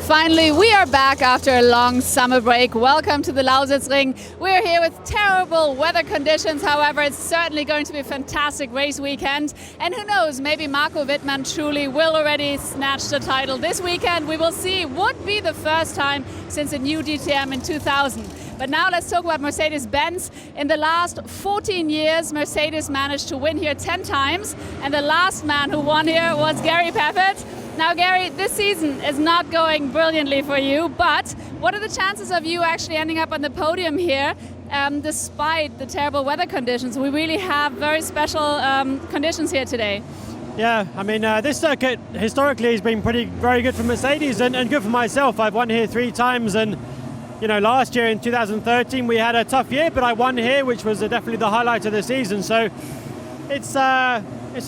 Finally, we are back after a long summer break. Welcome to the Lausitzring. We're here with terrible weather conditions. However, it's certainly going to be a fantastic race weekend. And who knows, maybe Marco Wittmann truly will already snatch the title this weekend. We will see. Would be the first time since a new DTM in 2000. But now let's talk about Mercedes-Benz. In the last 14 years, Mercedes managed to win here 10 times. And the last man who won here was Gary Pappert. Now, Gary, this season is not going brilliantly for you, but what are the chances of you actually ending up on the podium here, despite the terrible weather conditions? We really have very special conditions here today. Yeah, I mean, this circuit historically has been very good for Mercedes and good for myself. I've won here 3 times, and you know, last year in 2013 we had a tough year, but I won here, which was definitely the highlight of the season. So it's a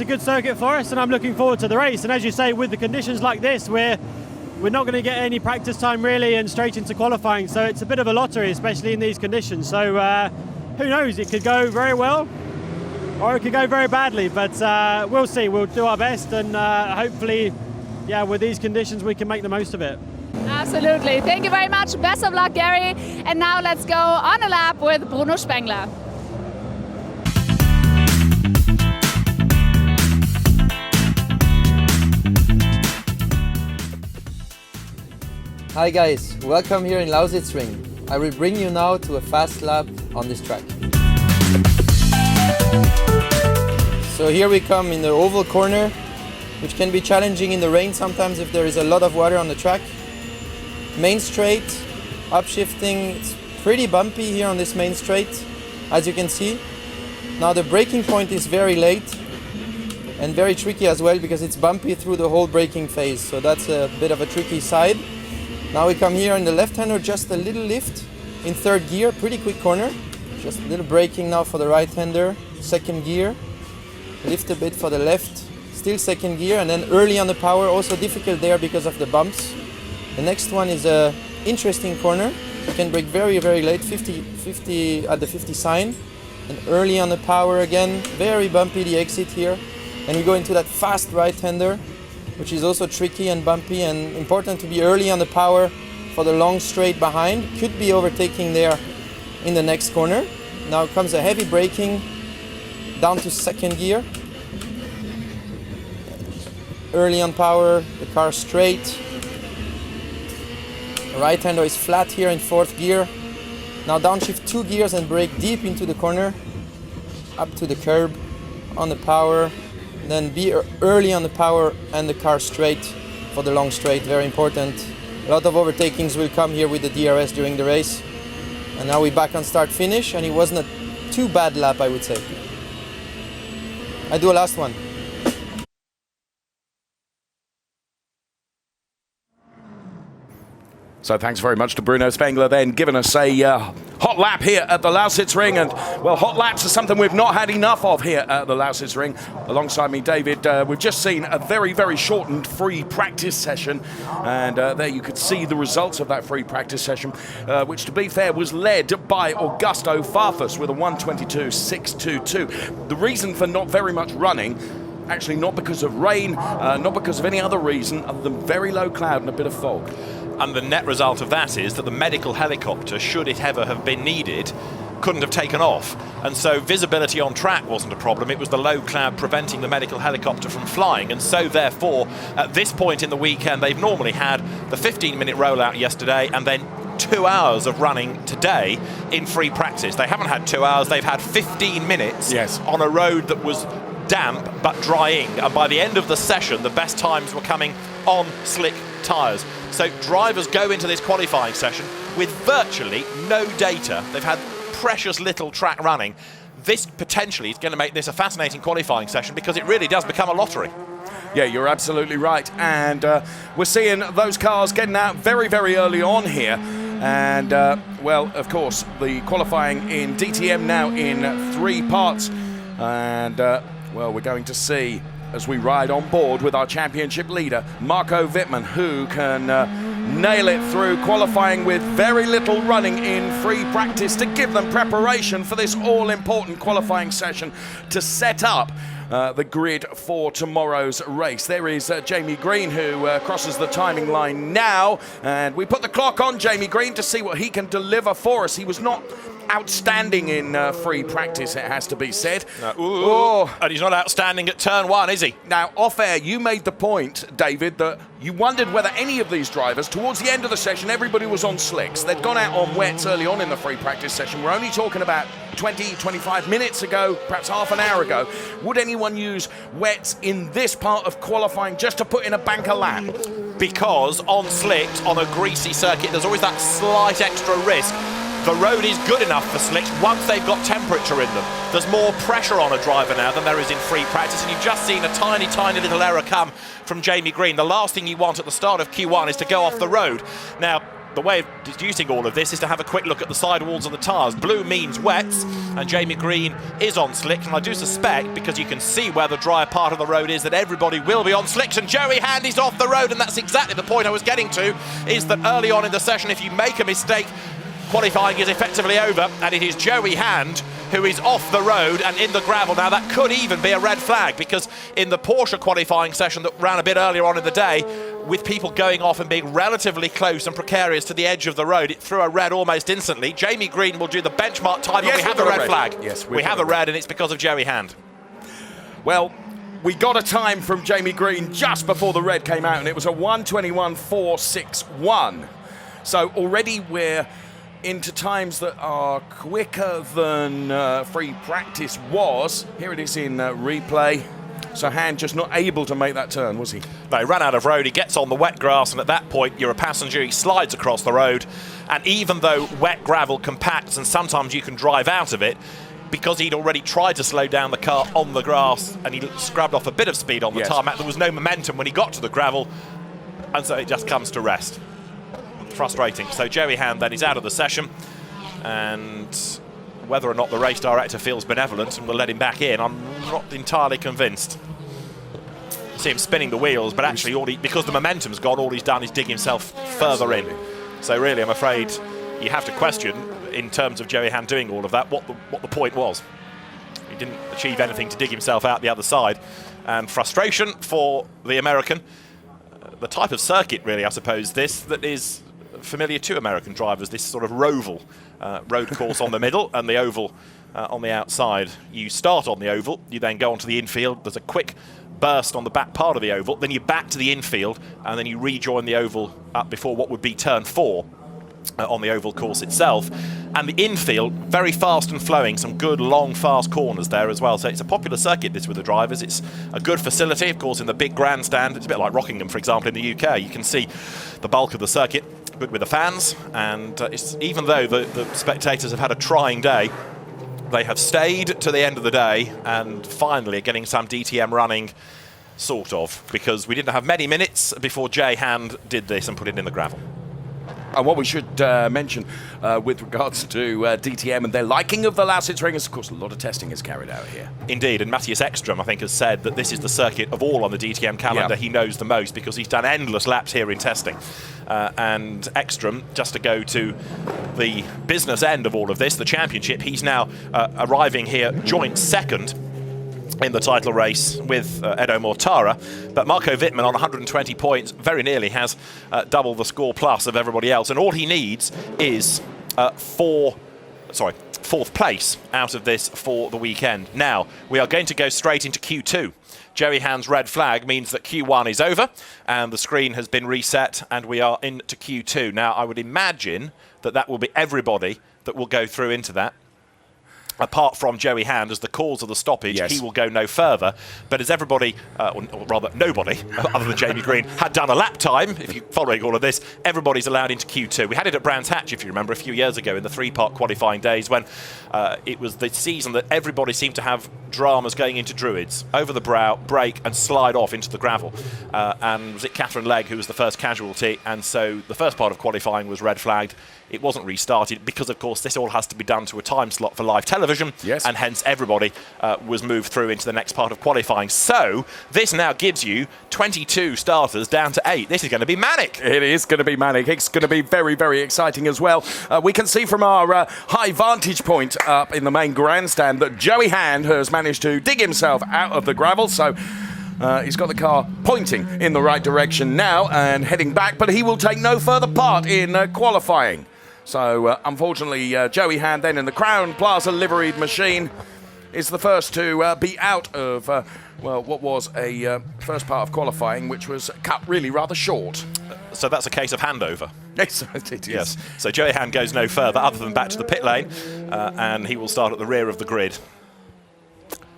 good circuit for us, and I'm looking forward to the race. And as you say, with the conditions like this, we're not going to get any practice time really and straight into qualifying. So it's a bit of a lottery, especially in these conditions. So who knows? It could go very well, or it could go very badly. But we'll see. We'll do our best, and hopefully, yeah, with these conditions, we can make the most of it. Absolutely. Thank you very much. Best of luck, Gary. And now let's go on a lap with Bruno Spengler. Hi guys, welcome here in Lausitzring. I will bring you now to a fast lap on this track. So here we come in the oval corner, which can be challenging in the rain sometimes if there is a lot of water on the track. Main straight, upshifting, it's pretty bumpy here on this main straight, as you can see. Now the braking point is very late and very tricky as well because it's bumpy through the whole braking phase, so that's a bit of a tricky side. Now we come here in the left-hander, just a little lift in 3rd gear, pretty quick corner. Just a little braking now for the right-hander, 2nd gear. Lift a bit for the left, still 2nd gear, and then early on the power, also difficult there because of the bumps. The next one is a interesting corner. You can brake very, very late, 50 at the 50 sign. And early on the power again, very bumpy the exit here. And we go into that fast right-hander, which is also tricky and bumpy, and important to be early on the power for the long straight behind. Could be overtaking there in the next corner. Now comes a heavy braking down to 2nd gear. Early on power, the car straight. The right-hander is flat here in 4th gear. Now downshift 2 gears and brake deep into the corner, up to the curb on the power. Then be early on the power and the car straight for the long straight, very important. A lot of overtakings will come here with the DRS during the race. And now we're back on start finish, and it wasn't a too bad lap, I would say. I do a last one. So thanks very much to Bruno Spengler then giving us a hot lap here at the Lausitzring. And well, hot laps are something we've not had enough of here at the Lausitzring. Alongside me, David, we've just seen a very, very shortened free practice session. And there you could see the results of that free practice session, which to be fair was led by Augusto Farfus with a 1:22.622. The reason for not very much running, actually not because of rain, not because of any other reason other than very low cloud and a bit of fog. And the net result of that is that the medical helicopter, should it ever have been needed, couldn't have taken off. And so visibility on track wasn't a problem. It was the low cloud preventing the medical helicopter from flying. And so therefore, at this point in the weekend, they've normally had the 15-minute rollout yesterday and then 2 hours of running today in free practice. They haven't had 2 hours, they've had 15 minutes on a road that was damp but drying. And by the end of the session, the best times were coming on slick tyres. So drivers go into this qualifying session with virtually no data. They've had precious little track running. This potentially is going to make this a fascinating qualifying session because it really does become a lottery. Yeah, you're absolutely right. And we're seeing those cars getting out very, very early on here. And, well, of course, the qualifying in DTM now in 3 parts. And, well, we're going to see as we ride on board with our championship leader, Marco Wittmann, who can nail it through qualifying with very little running in free practice to give them preparation for this all-important qualifying session to set up the grid for tomorrow's race. There is Jamie Green, who crosses the timing line now, and we put the clock on Jamie Green to see what he can deliver for us. He was not outstanding in free practice, it has to be said. And he's not outstanding at turn 1, is he? Now, off air, you made the point, David, that you wondered whether any of these drivers, towards the end of the session, everybody was on slicks. They'd gone out on wets early on in the free practice session. We're only talking about 20, 25 minutes ago, perhaps half an hour ago. Would anyone use wets in this part of qualifying just to put in a banker lap? Because on slicks, on a greasy circuit, there's always that slight extra risk. The road is good enough for slicks once they've got temperature in them. There's more pressure on a driver now than there is in free practice, and you've just seen a tiny, tiny little error come from Jamie Green. The last thing you want at the start of Q1 is to go off the road. Now, the way of deducing all of this is to have a quick look at the sidewalls of the tyres. Blue means wets, and Jamie Green is on slicks, and I do suspect, because you can see where the drier part of the road is, that everybody will be on slicks, and Joey Hand is off the road, and that's exactly the point I was getting to, is that early on in the session, if you make a mistake, qualifying is effectively over, and it is Joey Hand who is off the road and in the gravel. Now, that could even be a red flag, because in the Porsche qualifying session that ran a bit earlier on in the day, with people going off and being relatively close and precarious to the edge of the road, it threw a red almost instantly. Jamie Green will do the benchmark time, and we have a red flag. Yes, we have a red, and it's because of Joey Hand. Well, we got a time from Jamie Green just before the red came out, and it was a 1:21.461. So already we're into times that are quicker than free practice was. Here it is in replay. So Hand just not able to make that turn, was he? No, he ran out of road, he gets on the wet grass, and at that point you're a passenger, he slides across the road, and even though wet gravel compacts and sometimes you can drive out of it, because he'd already tried to slow down the car on the grass and he scrubbed off a bit of speed on the tarmac, there was no momentum when he got to the gravel, and so it just comes to rest. Frustrating. So Joey Hand then is out of the session, and whether or not the race director feels benevolent and will let him back in, I'm not entirely convinced. You see him spinning the wheels, but actually because the momentum's gone, all he's done is dig himself further in. So really, I'm afraid you have to question, in terms of Joey Hand doing all of that, what the point was. He didn't achieve anything to dig himself out the other side, and frustration for the American. The type of circuit, really, I suppose, that is familiar to American drivers, this sort of roval road course on the middle and the oval on the outside. You start on the oval, you then go onto the infield, there's a quick burst on the back part of the oval, then you back to the infield, and then you rejoin the oval up before what would be turn 4 on the oval course itself. And the infield, very fast and flowing, some good long fast corners there as well. So it's a popular circuit, this, with the drivers. It's a good facility, of course, in the big grandstand. It's a bit like Rockingham, for example, in the UK. You can see the bulk of the circuit, good with the fans, and even though the spectators have had a trying day, they have stayed to the end of the day and finally are getting some DTM running, sort of, because we didn't have many minutes before Jay Hand did this and put it in the gravel. And what we should mention with regards to DTM and their liking of the Lausitzring is, of course, a lot of testing is carried out here. Indeed, and Matthias Ekström, I think, has said that this is the circuit of all on the DTM calendar he knows the most, because he's done endless laps here in testing. And Ekström, just to go to the business end of all of this, the championship, he's now arriving here joint second in the title race with Edo Mortara, but Marco Wittmann on 120 points very nearly has double the score plus of everybody else, and all he needs is fourth place out of this for the weekend. Now, we are going to go straight into Q2. Joey Hand's red flag means that Q1 is over and the screen has been reset and we are into Q2. Now, I would imagine that will be everybody that will go through into that. Apart from Joey Hand, as the cause of the stoppage, he will go no further. But as everybody, or rather nobody, other than Jamie Green, had done a lap time, if you're following all of this, everybody's allowed into Q2. We had it at Brands Hatch, if you remember, a few years ago in the 3-part qualifying days when it was the season that everybody seemed to have dramas going into Druids. Over the brow, brake, and slide off into the gravel. And was it Catherine Legg who was the first casualty? And so the first part of qualifying was red flagged. It wasn't restarted because, of course, this all has to be done to a time slot for live television. television, Yes. and hence everybody was moved through into the next part of qualifying. So this now gives you 22 starters down to 8. This is going to be manic. It is going to be manic. It's going to be very, very exciting as well. We can see from our high vantage point up in the main grandstand that Joey Hand has managed to dig himself out of the gravel. So he's got the car pointing in the right direction now and heading back, but he will take no further part in qualifying. So unfortunately, Joey Hand then in the Crown Plaza liveried machine is the first to be out of, well, what was a first part of qualifying, which was cut really rather short. So that's a case of handover. Yes, it is. Yes. So Joey Hand goes no further other than back to the pit lane, and he will start at the rear of the grid.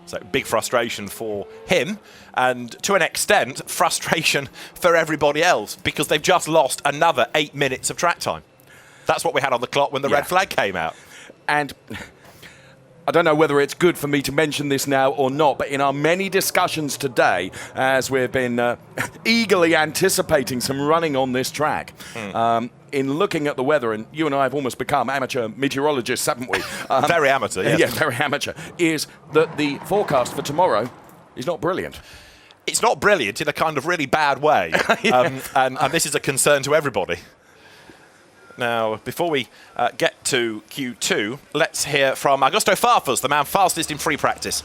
So big frustration for him, and to an extent, frustration for everybody else, because they've just lost another 8 minutes of track time. That's what we had on the clock when the red flag came out. And I don't know whether it's good for me to mention this now or not, but in our many discussions today, as we've been eagerly anticipating some running on this track, in looking at the weather, and you and I have almost become amateur meteorologists, haven't we? Very amateur, yes. Yeah, very amateur, is that the forecast for tomorrow is not brilliant. It's not brilliant in a kind of really bad way, and this is a concern to everybody. Now, before we get to Q2, let's hear from Augusto Farfus, the man fastest in free practice.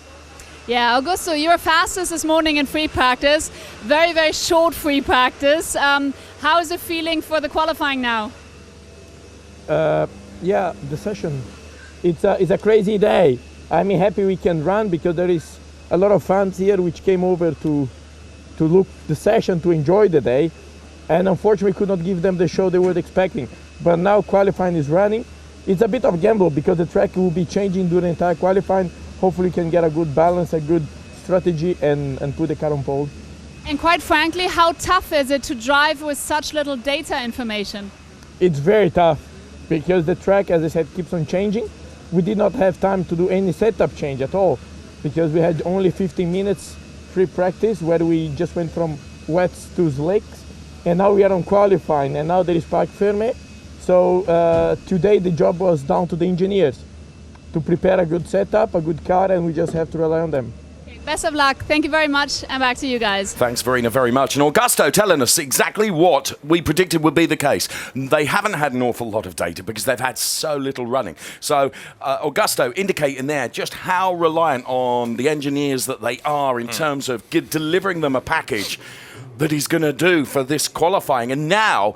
Yeah, Augusto, you were fastest this morning in free practice. Very, very short free practice. How is the feeling for the qualifying now? Yeah, the session, it's a crazy day. I'm happy we can run because there is a lot of fans here which came over to look the session, to enjoy the day, and unfortunately we could not give them the show they were expecting. But now qualifying is running. It's a bit of a gamble because the track will be changing during the entire qualifying. Hopefully we can get a good balance, a good strategy, and put the car on pole. And quite frankly, how tough is it to drive with such little data information? It's very tough because the track, as I said, keeps on changing. We did not have time to do any setup change at all because we had only 15 minutes free practice where we just went from wets to slicks, and now we are on qualifying, and now there is Parc Fermé. So today the job was down to the engineers to prepare a good setup, a good car, and we just have to rely on them. Okay, best of luck. Thank you very much, and back to you guys. Thanks, Verena, very much. And Augusto telling us exactly what we predicted would be the case. They haven't had an awful lot of data because they've had so little running. So Augusto indicating there just how reliant on the engineers that they are in terms of delivering them a package that he's going to do for this qualifying. And now,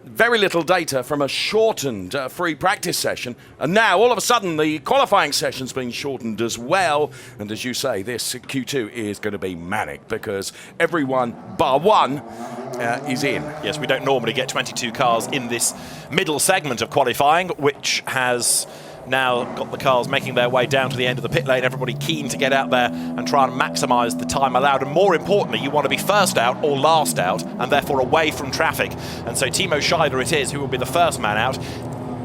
very little data from a shortened free practice session. And now, all of a sudden, the qualifying session's been shortened as well. And as you say, this Q2 is going to be manic because everyone, bar one, is in. Yes, we don't normally get 22 cars in this middle segment of qualifying, which has now got the cars making their way down to the end of the pit lane. Everybody keen to get out there and try and maximise the time allowed. And more importantly, you want to be first out or last out and therefore away from traffic. And so Timo Scheider it is who will be the first man out.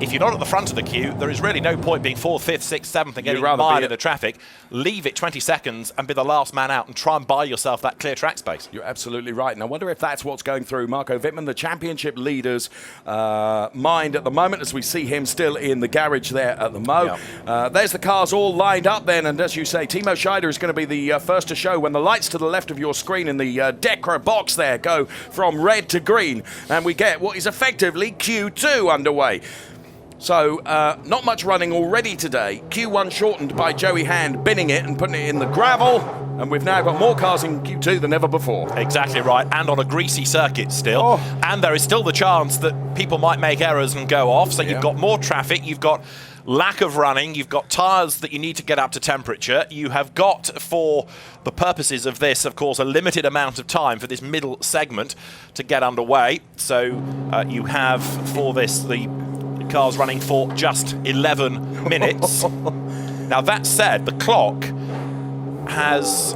If you're not at the front of the queue, there is really no point being 4th, 5th, 6th, 7th and getting mired in the traffic. Leave it 20 seconds and be the last man out and try and buy yourself that clear track space. You're absolutely right. And I wonder if that's what's going through Marco Wittmann, the championship leader's mind at the moment, as we see him still in the garage there at the Mo. Yeah. There's the cars all lined up then. And as you say, Timo Scheider is going to be the first to show when the lights to the left of your screen in the Decra box there go from red to green. And we get what is effectively Q2 underway. So, not much running already today. Q1 shortened by Joey Hand binning it and putting it in the gravel. And we've now got more cars in Q2 than ever before. Exactly right, and on a greasy circuit still. And there is still the chance that people might make errors and go off. So you've got more traffic, you've got lack of running, you've got tyres that you need to get up to temperature. You have got, for the purposes of this, of course, a limited amount of time for this middle segment to get underway. So you have, for this, the cars running for just 11 minutes. Now, that said, the clock has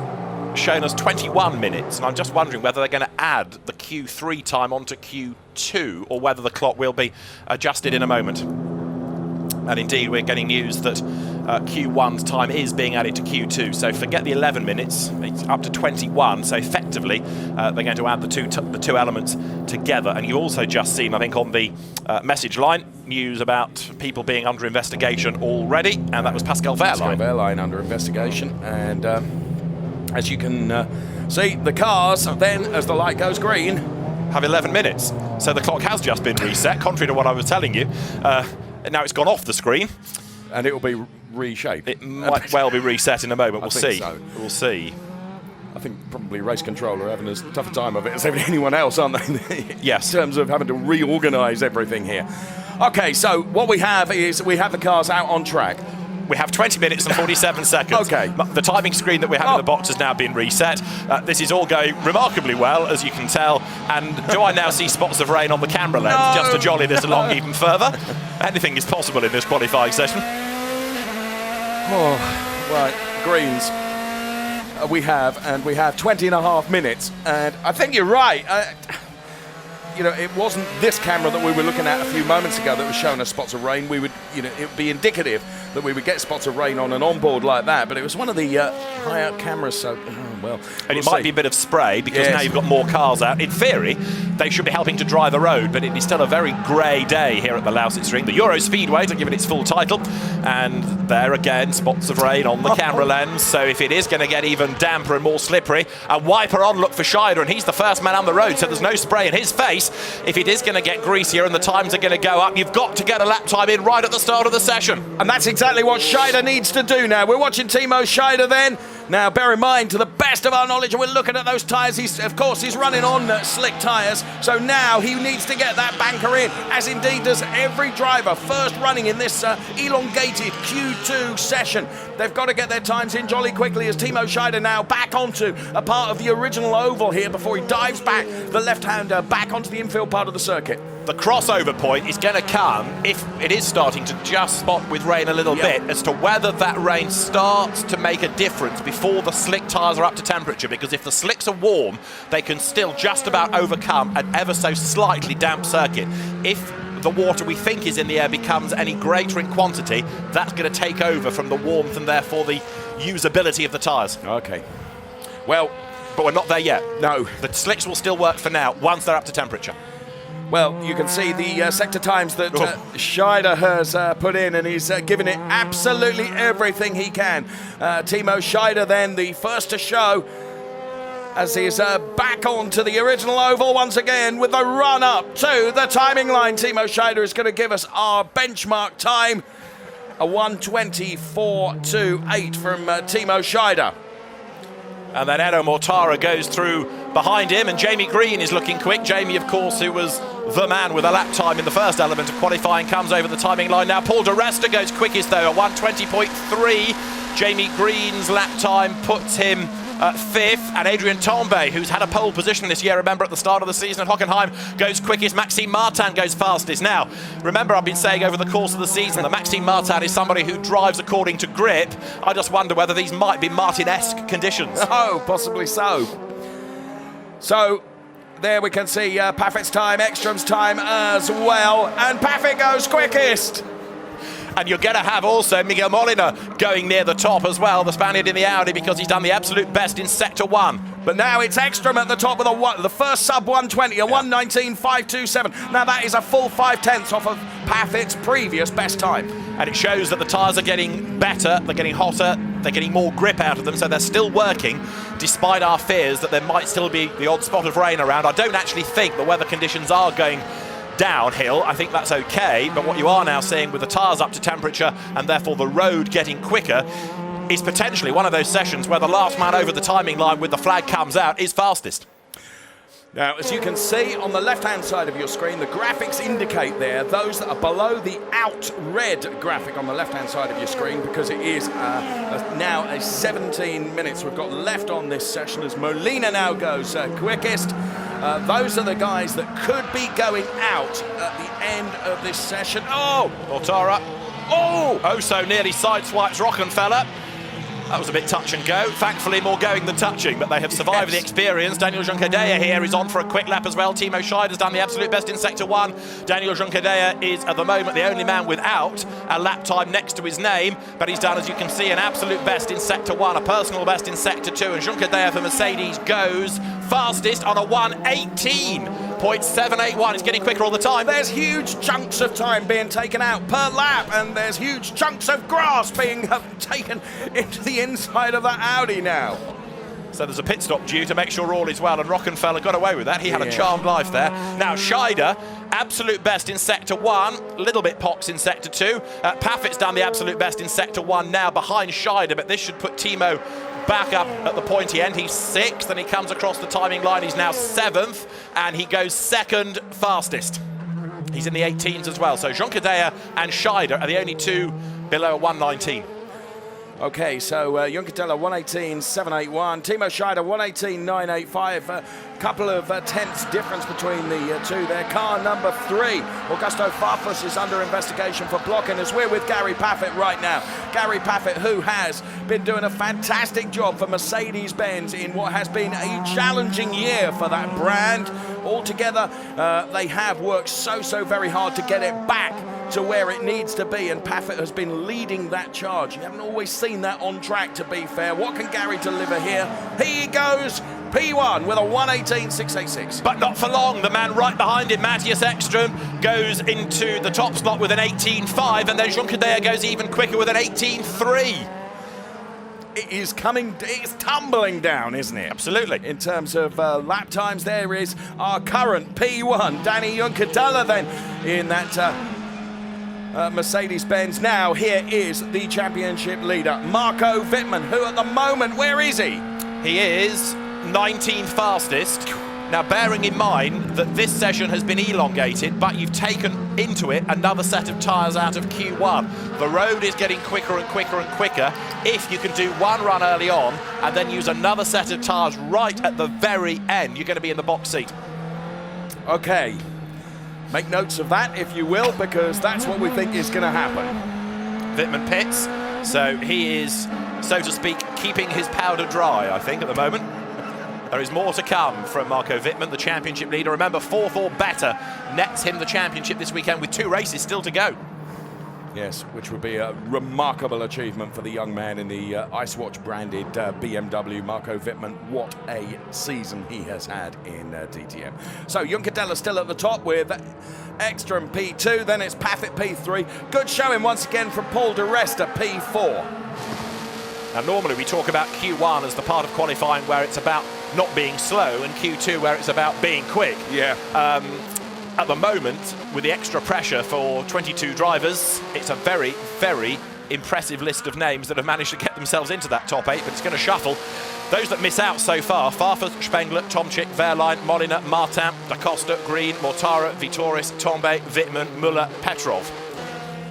shown us 21 minutes, and I'm just wondering whether they're going to add the Q3 time onto Q2 or whether the clock will be adjusted in a moment. And indeed, we're getting news that Q1's time is being added to Q2. So forget the 11 minutes, it's up to 21. So effectively, they're going to add the two elements together. And you also just seen, I think, on the message line, news about people being under investigation already, and that was Pascal Wehrlein. Pascal Wehrlein under investigation, and as you can see, the cars then, as the light goes green, have 11 minutes. So the clock has just been reset, contrary to what I was telling you. Now it's gone off the screen. And it will be reshaped. It might well be reset in a moment. We'll see. So. We'll see. I think probably race control are having as tough a time of it as anyone else, aren't they? Yes. In terms of having to reorganise everything here. Okay, so what we have is we have the cars out on track. We have 20 minutes and 47 seconds. Okay. The timing screen that we have in the box has now been reset. This is all going remarkably well, as you can tell. And do I now see spots of rain on the camera lens just to jolly this along even further? Anything is possible in this qualifying session. Oh, right, greens. We have 20 and a half minutes. And I think you're right. You know, it wasn't this camera that we were looking at a few moments ago that was showing us spots of rain. We would, you know, it would be indicative that we would get spots of rain on an onboard like that, but it was one of the high-out cameras, so, well. And it might be a bit of spray, because now you've got more cars out. In theory, they should be helping to dry the road, but it is still a very grey day here at the Lausitzring. The Euro Speedway, to give it its full title, and there again, spots of rain on the camera lens, so if it is going to get even damper and more slippery, a wiper on look for Scheider, and he's the first man on the road, so there's no spray in his face. If it is going to get greasier and the times are going to go up, you've got to get a lap time in right at the start of the session. And that's exactly what Scheider needs to do now. We're watching Timo Scheider then. Now, bear in mind, to the best of our knowledge, we're looking at those tyres. He's running on slick tyres. So now he needs to get that banker in, as indeed does every driver first running in this elongated Q2 session. They've got to get their times in jolly quickly, as Timo Scheider now back onto a part of the original oval here before he dives back, the left-hander, back onto the infield part of the circuit. The crossover point is going to come if it is starting to just spot with rain a little bit, as to whether that rain starts to make a difference before the slick tyres are up to temperature, because if the slicks are warm, they can still just about overcome an ever so slightly damp circuit. If the water we think is in the air becomes any greater in quantity, that's going to take over from the warmth and therefore the usability of the tyres. Okay. Well, but we're not there yet. No. The slicks will still work for now, once they're up to temperature. Well, you can see the sector times that Scheider has put in, and he's given it absolutely everything he can. Timo Scheider then, the first to show, as he's back onto the original oval once again with the run up to the timing line. Timo Scheider is going to give us our benchmark time, a 1:24.28 from Timo Scheider. And then Edo Mortara goes through behind him, and Jamie Green is looking quick. Jamie, of course, who was the man with a lap time in the first element of qualifying, comes over the timing line now. Paul de Resta goes quickest, though, at 1:20.3. Jamie Green's lap time puts him fifth, and Adrian Tombe, who's had a pole position this year, remember, at the start of the season at Hockenheim, goes quickest. Maxime Martin goes fastest. Now, remember, I've been saying over the course of the season that Maxime Martin is somebody who drives according to grip. I just wonder whether these might be Martin-esque conditions. Oh, possibly so. So, there we can see Paffett's time, Ekstrom's time as well, and Paffett goes quickest. And you're going to have also Miguel Molina going near the top as well, the Spaniard in the Audi, because he's done the absolute best in Sector 1. But now it's Ekstrom at the top with the first sub 120, a 1:19.527. Now that is a full 5/10 off of Paffett's previous best time. And it shows that the tyres are getting better, they're getting hotter, they're getting more grip out of them, so they're still working, despite our fears that there might still be the odd spot of rain around. I don't actually think the weather conditions are going downhill. I think that's okay, but what you are now seeing with the tyres up to temperature and therefore the road getting quicker is potentially one of those sessions where the last man over the timing line with the flag comes out is fastest. Now, as you can see on the left-hand side of your screen, the graphics indicate there those that are below the out red graphic on the left-hand side of your screen, because it is now 17 minutes we've got left on this session as Molina now goes quickest. Those are the guys that could be going out at the end of this session. Oh! Mortara. Oh so nearly sideswipes Rockenfeller. That was a bit touch and go. Thankfully, more going than touching, but they have survived the experience. Daniel Juncadella here is on for a quick lap as well. Timo Scheider's done the absolute best in Sector 1. Daniel Juncadella is, at the moment, the only man without a lap time next to his name, but he's done, as you can see, an absolute best in Sector 1, a personal best in Sector 2, and Juncadella for Mercedes goes fastest on a 1:18.781. It's getting quicker all the time. There's huge chunks of time being taken out per lap, and there's huge chunks of grass being taken into the inside of that Audi now. So there's a pit stop due to make sure all is well, and Rockenfeller got away with that. He had a charmed life there. Now Scheider, absolute best in Sector 1, a little bit pox in Sector 2. Paffett's done the absolute best in Sector 1 now behind Scheider, but this should put Timo back up at the pointy end. He's 6th, and he comes across the timing line. He's now 7th, and he goes 2nd fastest. He's in the 18s as well. So Juncadella and Scheider are the only two below a 1:19. Okay, so Juncadella 1:18.781, Timo Scheider 1:18.985. A couple of tenths difference between the two there. Car number 3, Augusto Farfus, is under investigation for blocking as we're with Gary Paffett right now. Gary Paffett, who has been doing a fantastic job for Mercedes-Benz in what has been a challenging year for that brand. Altogether, they have worked so very hard to get it back to where it needs to be, and Paffett has been leading that charge. You haven't always seen that on track, to be fair. What can Gary deliver here? He goes P1 with a 1:18.686. But not for long. The man right behind him, Matthias Ekström, goes into the top slot with an 18.5, and then Juncadella goes even quicker with an 18.3. It is coming, it's tumbling down, isn't it? Absolutely. In terms of lap times, there is our current P1, Danny Juncadella, then in that Mercedes-Benz. Now here is the championship leader, Marco Wittmann, who at the moment, where is he? He is 19th fastest. Now, bearing in mind that this session has been elongated, but you've taken into it another set of tyres out of Q1. The road is getting quicker and quicker and quicker. If you can do one run early on and then use another set of tyres right at the very end, you're going to be in the box seat. Okay. Make notes of that, if you will, because that's what we think is going to happen. Wittmann pits, so he is, so to speak, keeping his powder dry, I think, at the moment. There is more to come from Marco Wittmann, the championship leader. Remember, 4th or better nets him the championship this weekend with 2 races still to go. Yes, which would be a remarkable achievement for the young man in the Icewatch branded BMW, Marco Wittmann. What a season he has had in DTM. So Juncadella still at the top with Ekström P2, then it's Paffett P3. Good showing once again from Paul de Resta P4. Now, normally we talk about Q1 as the part of qualifying where it's about not being slow, and Q2 where it's about being quick. Yeah. At the moment, with the extra pressure for 22 drivers, it's a very impressive list of names that have managed to get themselves into that top 8, but it's going to shuffle. Those that miss out so far: Farfus, Spengler, Tomczyk, Wehrlein, Molina, Martin, Da Costa, Green, Mortara, Vitoris, Tombe, Wittmann, Müller, Petrov.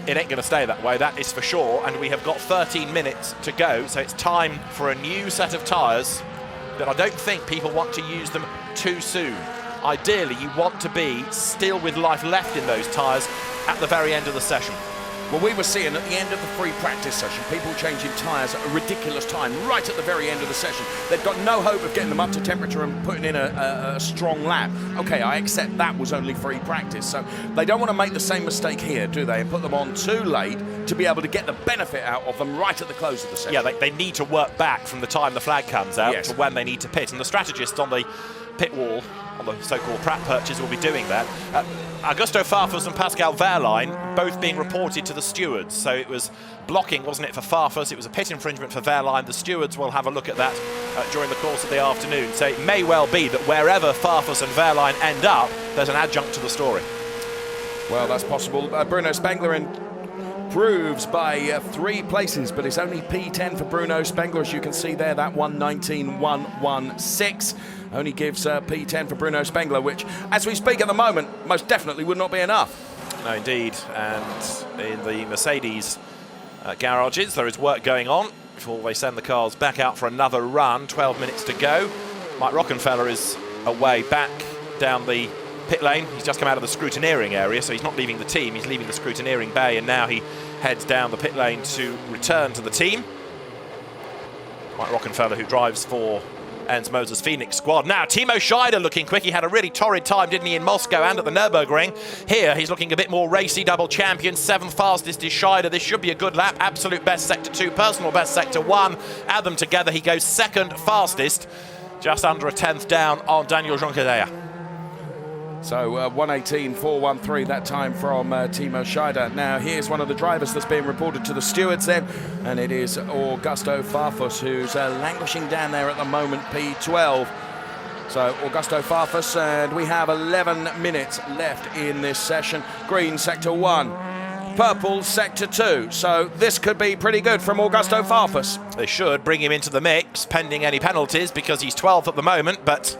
It ain't going to stay that way, that is for sure, and we have got 13 minutes to go, so it's time for a new set of tyres, but I don't think people want to use them too soon. Ideally, you want to be still with life left in those tyres at the very end of the session. Well, we were seeing at the end of the free practice session, people changing tyres at a ridiculous time, right at the very end of the session. They've got no hope of getting them up to temperature and putting in a strong lap. Okay, I accept that was only free practice, so they don't want to make the same mistake here, do they, and put them on too late to be able to get the benefit out of them right at the close of the session. Yeah, they need to work back from the time the flag comes out Yes. to when they need to pit, and the strategists on the pit wall, on the so-called Pratt purchase, will be doing that. Augusto Farfus and Pascal Wehrlein both being reported to the stewards, so it was blocking, wasn't it, for Farfus? It was a pit infringement for Wehrlein. The stewards will have a look at that during the course of the afternoon, so it may well be that wherever Farfus and Wehrlein end up, there's an adjunct to the story. Well, that's possible. Bruno Spengler improves by 3 places, but it's only P10 for Bruno Spengler, as you can see there, that 1:19.116 only gives P10 for Bruno Spengler, which, as we speak at the moment, most definitely would not be enough. No, indeed, and in the Mercedes garages, there is work going on before they send the cars back out for another run. 12 minutes to go. Mike Rockenfeller is away back down the pit lane. He's just come out of the scrutineering area, so he's not leaving the team, he's leaving the scrutineering bay, and now he heads down the pit lane to return to the team. Mike Rockenfeller, who drives for Ernst Moser's Phoenix squad. Now, Timo Scheider looking quick. He had a really torrid time, didn't he, in Moscow and at the Nürburgring. Here, he's looking a bit more racy, double champion. 7th fastest is Scheider. This should be a good lap. Absolute best sector 2, personal best sector 1. Add them together, he goes 2nd fastest, just under a 10th down on Daniel Jonquerea. So 1:18.413 that time from Timo Scheider. Now here's one of the drivers that's being reported to the stewards then, and it is Augusto Farfus, who's languishing down there at the moment, P12. So Augusto Farfus, and we have 11 minutes left in this session. Green sector 1, purple sector 2. So this could be pretty good from Augusto Farfus. They should bring him into the mix, pending any penalties, because he's 12th at the moment, but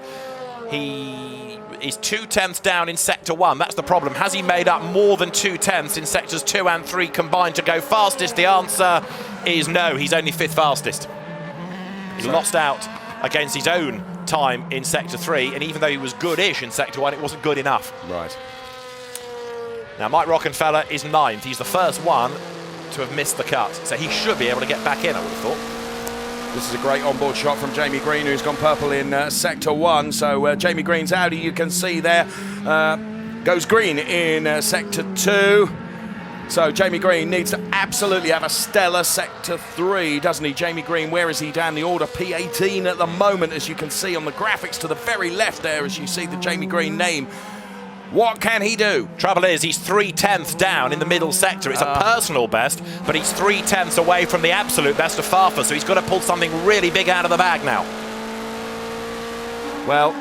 he is 2/10 down in sector 1. That's the problem. Has he made up more than 2/10 in sectors 2 and 3 combined to go fastest? The answer is no. He's only 5th fastest. He lost out against his own time in sector 3, and even though he was good-ish in sector 1, it wasn't good enough. Right. Now, Mike Rockenfeller is 9th. He's the first one to have missed the cut, so he should be able to get back in, I would have thought. This is a great onboard shot from Jamie Green, who's gone purple in sector 1. So Jamie Green's Audi, you can see there, goes green in sector 2. So Jamie Green needs to absolutely have a stellar sector 3, doesn't he? Jamie Green, where is he down the order? P18 at the moment, as you can see on the graphics to the very left there, as you see the Jamie Green name. What can he do? Trouble is, he's 3/10 down in the middle sector. It's a personal best, but he's 3/10 away from the absolute best of Farfus, so he's got to pull something really big out of the bag now. Well,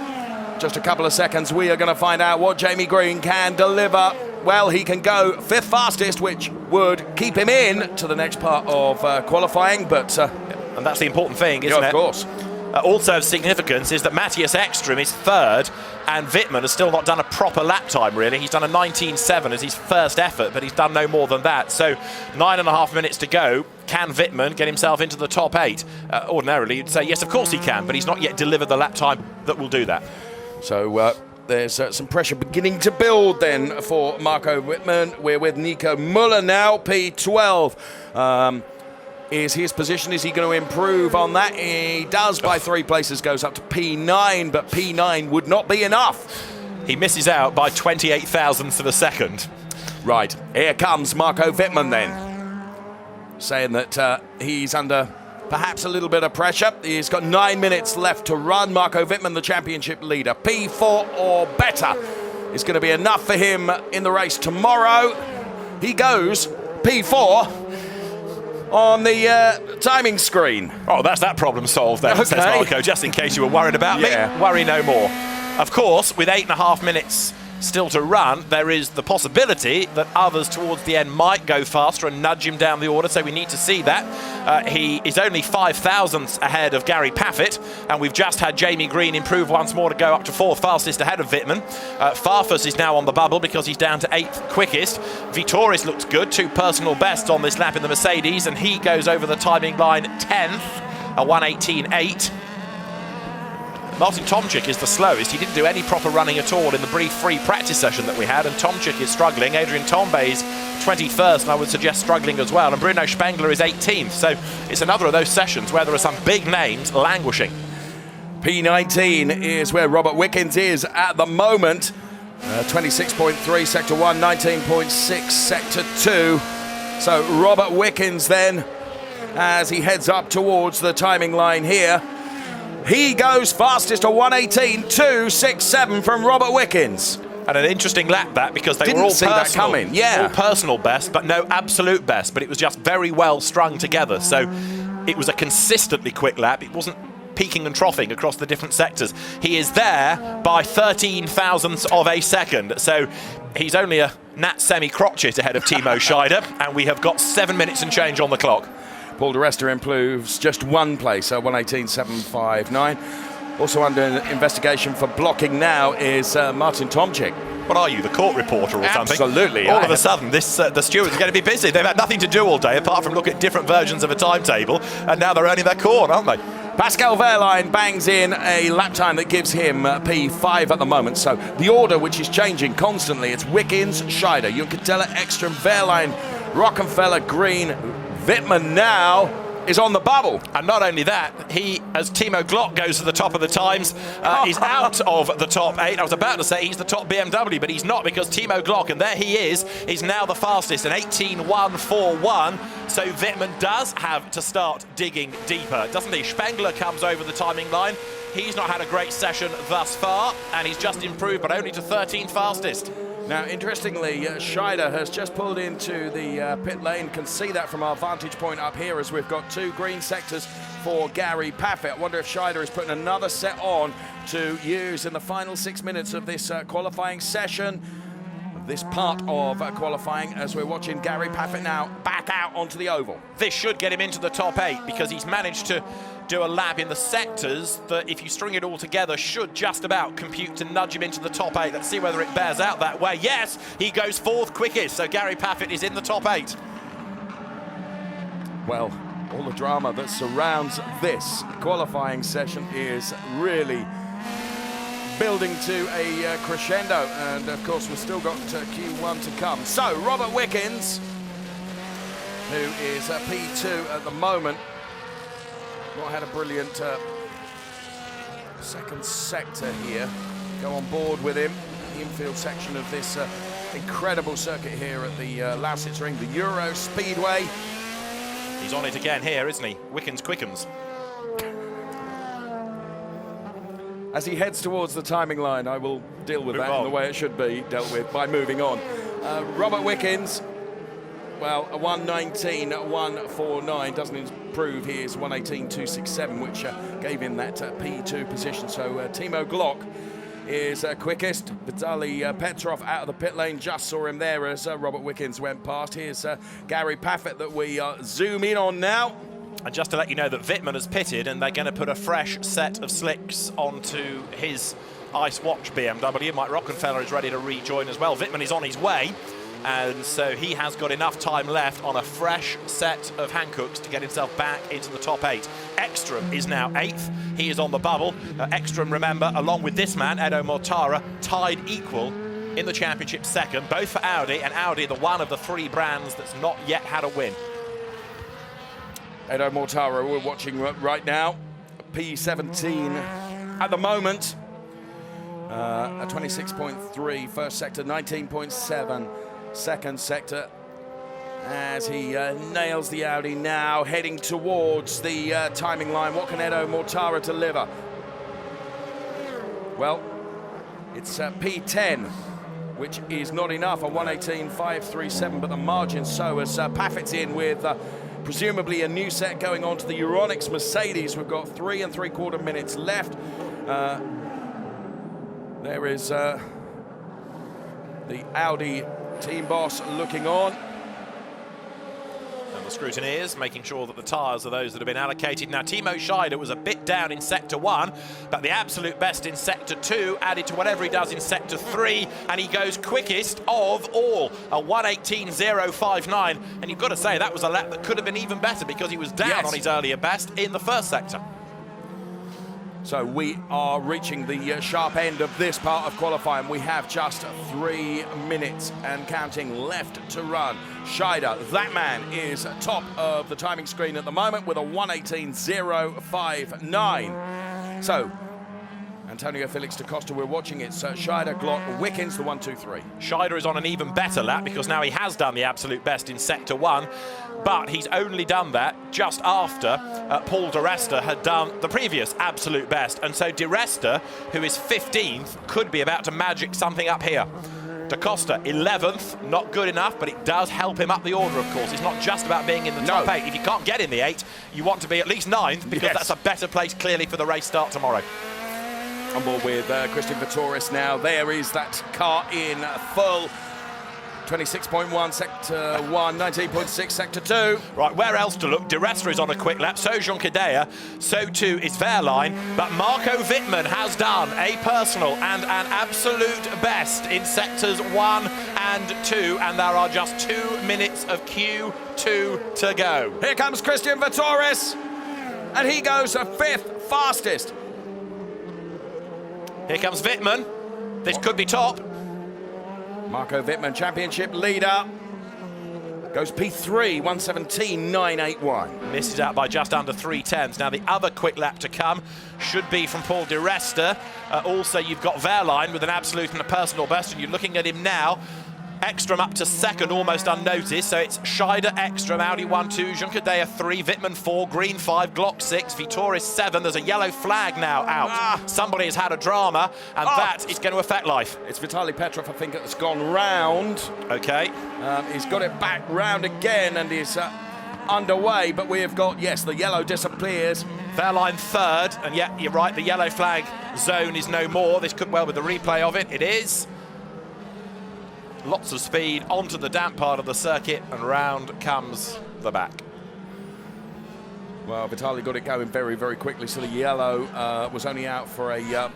just a couple of seconds, we are going to find out what Jamie Green can deliver. Well, he can go 5th fastest, which would keep him in to the next part of qualifying, but... and that's the important thing, isn't it? Of course. Also of significance is that Matthias Ekström is 3rd, and Wittmann has still not done a proper lap time, really. He's done a 19.7 as his first effort, but he's done no more than that. So 9.5 minutes to go. Can Wittmann get himself into the top 8? Ordinarily, you'd say, yes, of course he can, but he's not yet delivered the lap time that will do that. So there's some pressure beginning to build then for Marco Wittmann. We're with Nico Müller now, P12. Is his position, is he going to improve on that? He does by 3 places, goes up to P9, but P9 would not be enough. He misses out by 28 thousandths of a second. Right, here comes Marco Wittmann then, saying that he's under perhaps a little bit of pressure. He's got 9 minutes left to run. Marco Wittmann, the championship leader. P4 or better is going to be enough for him in the race tomorrow. He goes P4 on the timing screen. Oh, that's that problem solved then, says Marco, just in case you were worried about me. Worry no more. Of course, with 8.5 minutes still to run, there is the possibility that others towards the end might go faster and nudge him down the order, so we need to see that. He is only 5 thousandths ahead of Gary Paffett, and we've just had Jamie Green improve once more to go up to 4th fastest ahead of Wittmann. Farfus is now on the bubble because he's down to 8th quickest. Vitoris looks good, 2 personal bests on this lap in the Mercedes, and he goes over the timing line 10th, a 1:18.8. Martin Tomczyk is the slowest. He didn't do any proper running at all in the brief free practice session that we had, and Tomczyk is struggling. Adrian Tombe is 21st, and I would suggest struggling as well, and Bruno Spengler is 18th. So it's another of those sessions where there are some big names languishing. P19 is where Robert Wickens is at the moment. 26.3 sector 1, 19.6 sector 2. So Robert Wickens then, as he heads up towards the timing line here, he goes fastest to 1:18.267 from Robert Wickens. And an interesting lap that, because they Didn't were all see personal, that coming. Yeah. all personal best, but no absolute best. But it was just very well strung together. So it was a consistently quick lap. It wasn't peaking and troughing across the different sectors. He is there by 13 thousandths of a second. So he's only a Nat semi-crotchet ahead of Timo Scheider, and we have got 7 minutes and change on the clock. Paul di Resta improves just 1 place, so 1:18.759. Also under investigation for blocking now is Martin Tomczyk. What are you, the court reporter or something? Absolutely. All of a sudden, the stewards are going to be busy. They've had nothing to do all day apart from look at different versions of a timetable, and now they're earning their corn, aren't they? Pascal Wehrlein bangs in a lap time that gives him P5 at the moment. So the order, which is changing constantly, it's Wickens, Scheider, Juncadella, Ekström, Wehrlein, Rockenfeller, Green, Wittmann now. is on the bubble. And not only that, he, as Timo Glock goes to the top of the times, he's out of the top 8. I was about to say he's the top BMW, but he's not, because Timo Glock, and there he is now the fastest, an 18.141. So Wittmann does have to start digging deeper, doesn't he? Spengler comes over the timing line. He's not had a great session thus far, and he's just improved, but only to 13th fastest. Now, interestingly, Scheider has just pulled into the pit lane. Can see that from our vantage point up here, as we've got 2 green sectors for Gary Paffett. I wonder if Scheider is putting another set on to use in the final 6 minutes of this qualifying session, this part of qualifying, as we're watching Gary Paffett now back out onto the oval. This should get him into the top 8, because he's managed to do a lap in the sectors that, if you string it all together, should just about compute to nudge him into the top 8. Let's see whether it bears out that way. Yes, he goes 4th quickest, so Gary Paffett is in the top 8. Well, all the drama that surrounds this qualifying session is really building to a crescendo, and of course we've still got Q1 to come. So Robert Wickens, who is P2 at the moment, not had a brilliant second sector here. Go on board with him, the infield section of this incredible circuit here at the Lausitzring, the Euro Speedway. He's on it again here, isn't he? Wickens quickens. As he heads towards the timing line, I will deal with that in the way it should be dealt with, by moving on. Robert Wickens, well, a 1:19.149 doesn't improve his 1:18.267, which gave him that P2 position. So Timo Glock is quickest. Vitaly Petrov out of the pit lane, just saw him there as Robert Wickens went past. Here's Gary Paffett that we zoom in on now. And just to let you know that Wittmann has pitted, and they're going to put a fresh set of slicks onto his Ice Watch BMW. Mike Rockenfeller is ready to rejoin as well. Wittmann is on his way, and so he has got enough time left on a fresh set of Hancooks to get himself back into the top 8. Ekstrom is now 8th. He is on the bubble. Ekstrom, remember, along with this man, Edo Mortara, tied equal in the championship 2nd, both for Audi, and Audi, the one of the 3 brands that's not yet had a win. Edo Mortara, we're watching right now, P17 at the moment, a 26.3 first sector, 19.7 second sector, as he nails the Audi now, heading towards the timing line. What can Edo Mortara deliver? Well, it's P10, which is not enough, a 1:18.537, but the margin so, as Paffett's in with presumably a new set going on to the Euronics Mercedes. We've got 3 3/4 minutes left. There is the Audi team boss looking on. And the scrutineers making sure that the tyres are those that have been allocated. Now, Timo Scheider was a bit down in Sector 1, but the absolute best in Sector 2, added to whatever he does in Sector 3, and he goes quickest of all, a 1:18.059. And you've got to say, that was a lap that could have been even better, because he was down on his earlier best in the first sector. So we are reaching the sharp end of this part of qualifying. We have just 3 minutes and counting left to run. Scheider, that man, is top of the timing screen at the moment with a 1:18.059. So, Antonio Felix da Costa, we're watching it. So Scheider, Glock, Wickens, the 1, 2, 3. Scheider is on an even better lap, because now he has done the absolute best in Sector 1, but he's only done that just after Paul Di Resta had done the previous absolute best. And so Di Resta, who is 15th, could be about to magic something up here. Da Costa, 11th, not good enough, but it does help him up the order, of course. It's not just about being in the top 8. If you can't get in the 8, you want to be at least 9th, because that's a better place, clearly, for the race start tomorrow. On board with Christian Vittoris now. There is that car in full. 26.1 Sector 1, 19.6 Sector 2. Right, where else to look? Di Resta is on a quick lap, so Jean Cadea, so too is Wehrlein, but Marco Wittmann has done a personal and an absolute best in Sectors 1 and 2, and there are just 2 minutes of Q2 to go. Here comes Christian Vittoris, and he goes 5th fastest. Here comes Wittmann. This could be top. Marco Wittmann, championship leader, Goes P3, 1:17.981. Misses out by just under 3/10. Now the other quick lap to come should be from Paul Di Resta. Also you've got Wehrlein with an absolute and a personal best, and you're looking at him now. Ekstrom up to second, almost unnoticed. So it's Scheider, Ekstrom, Audi 1-2, Juncadella 3, Wittmann 4, Green 5, Glock 6, Vitoris 7. There's a yellow flag now out. Somebody has had a drama, and that is going to affect life. It's Vitaly Petrov, I think, that's gone round. Okay. He's got it back round again and is underway, but we have got, yes, the yellow disappears. Wehrlein third, and yeah, you're right, the yellow flag zone is no more. This could well be the replay of it. It is. Lots of speed onto the damp part of the circuit, and round comes the back. Well, Vitaly got it going very, very quickly, so the yellow was only out for a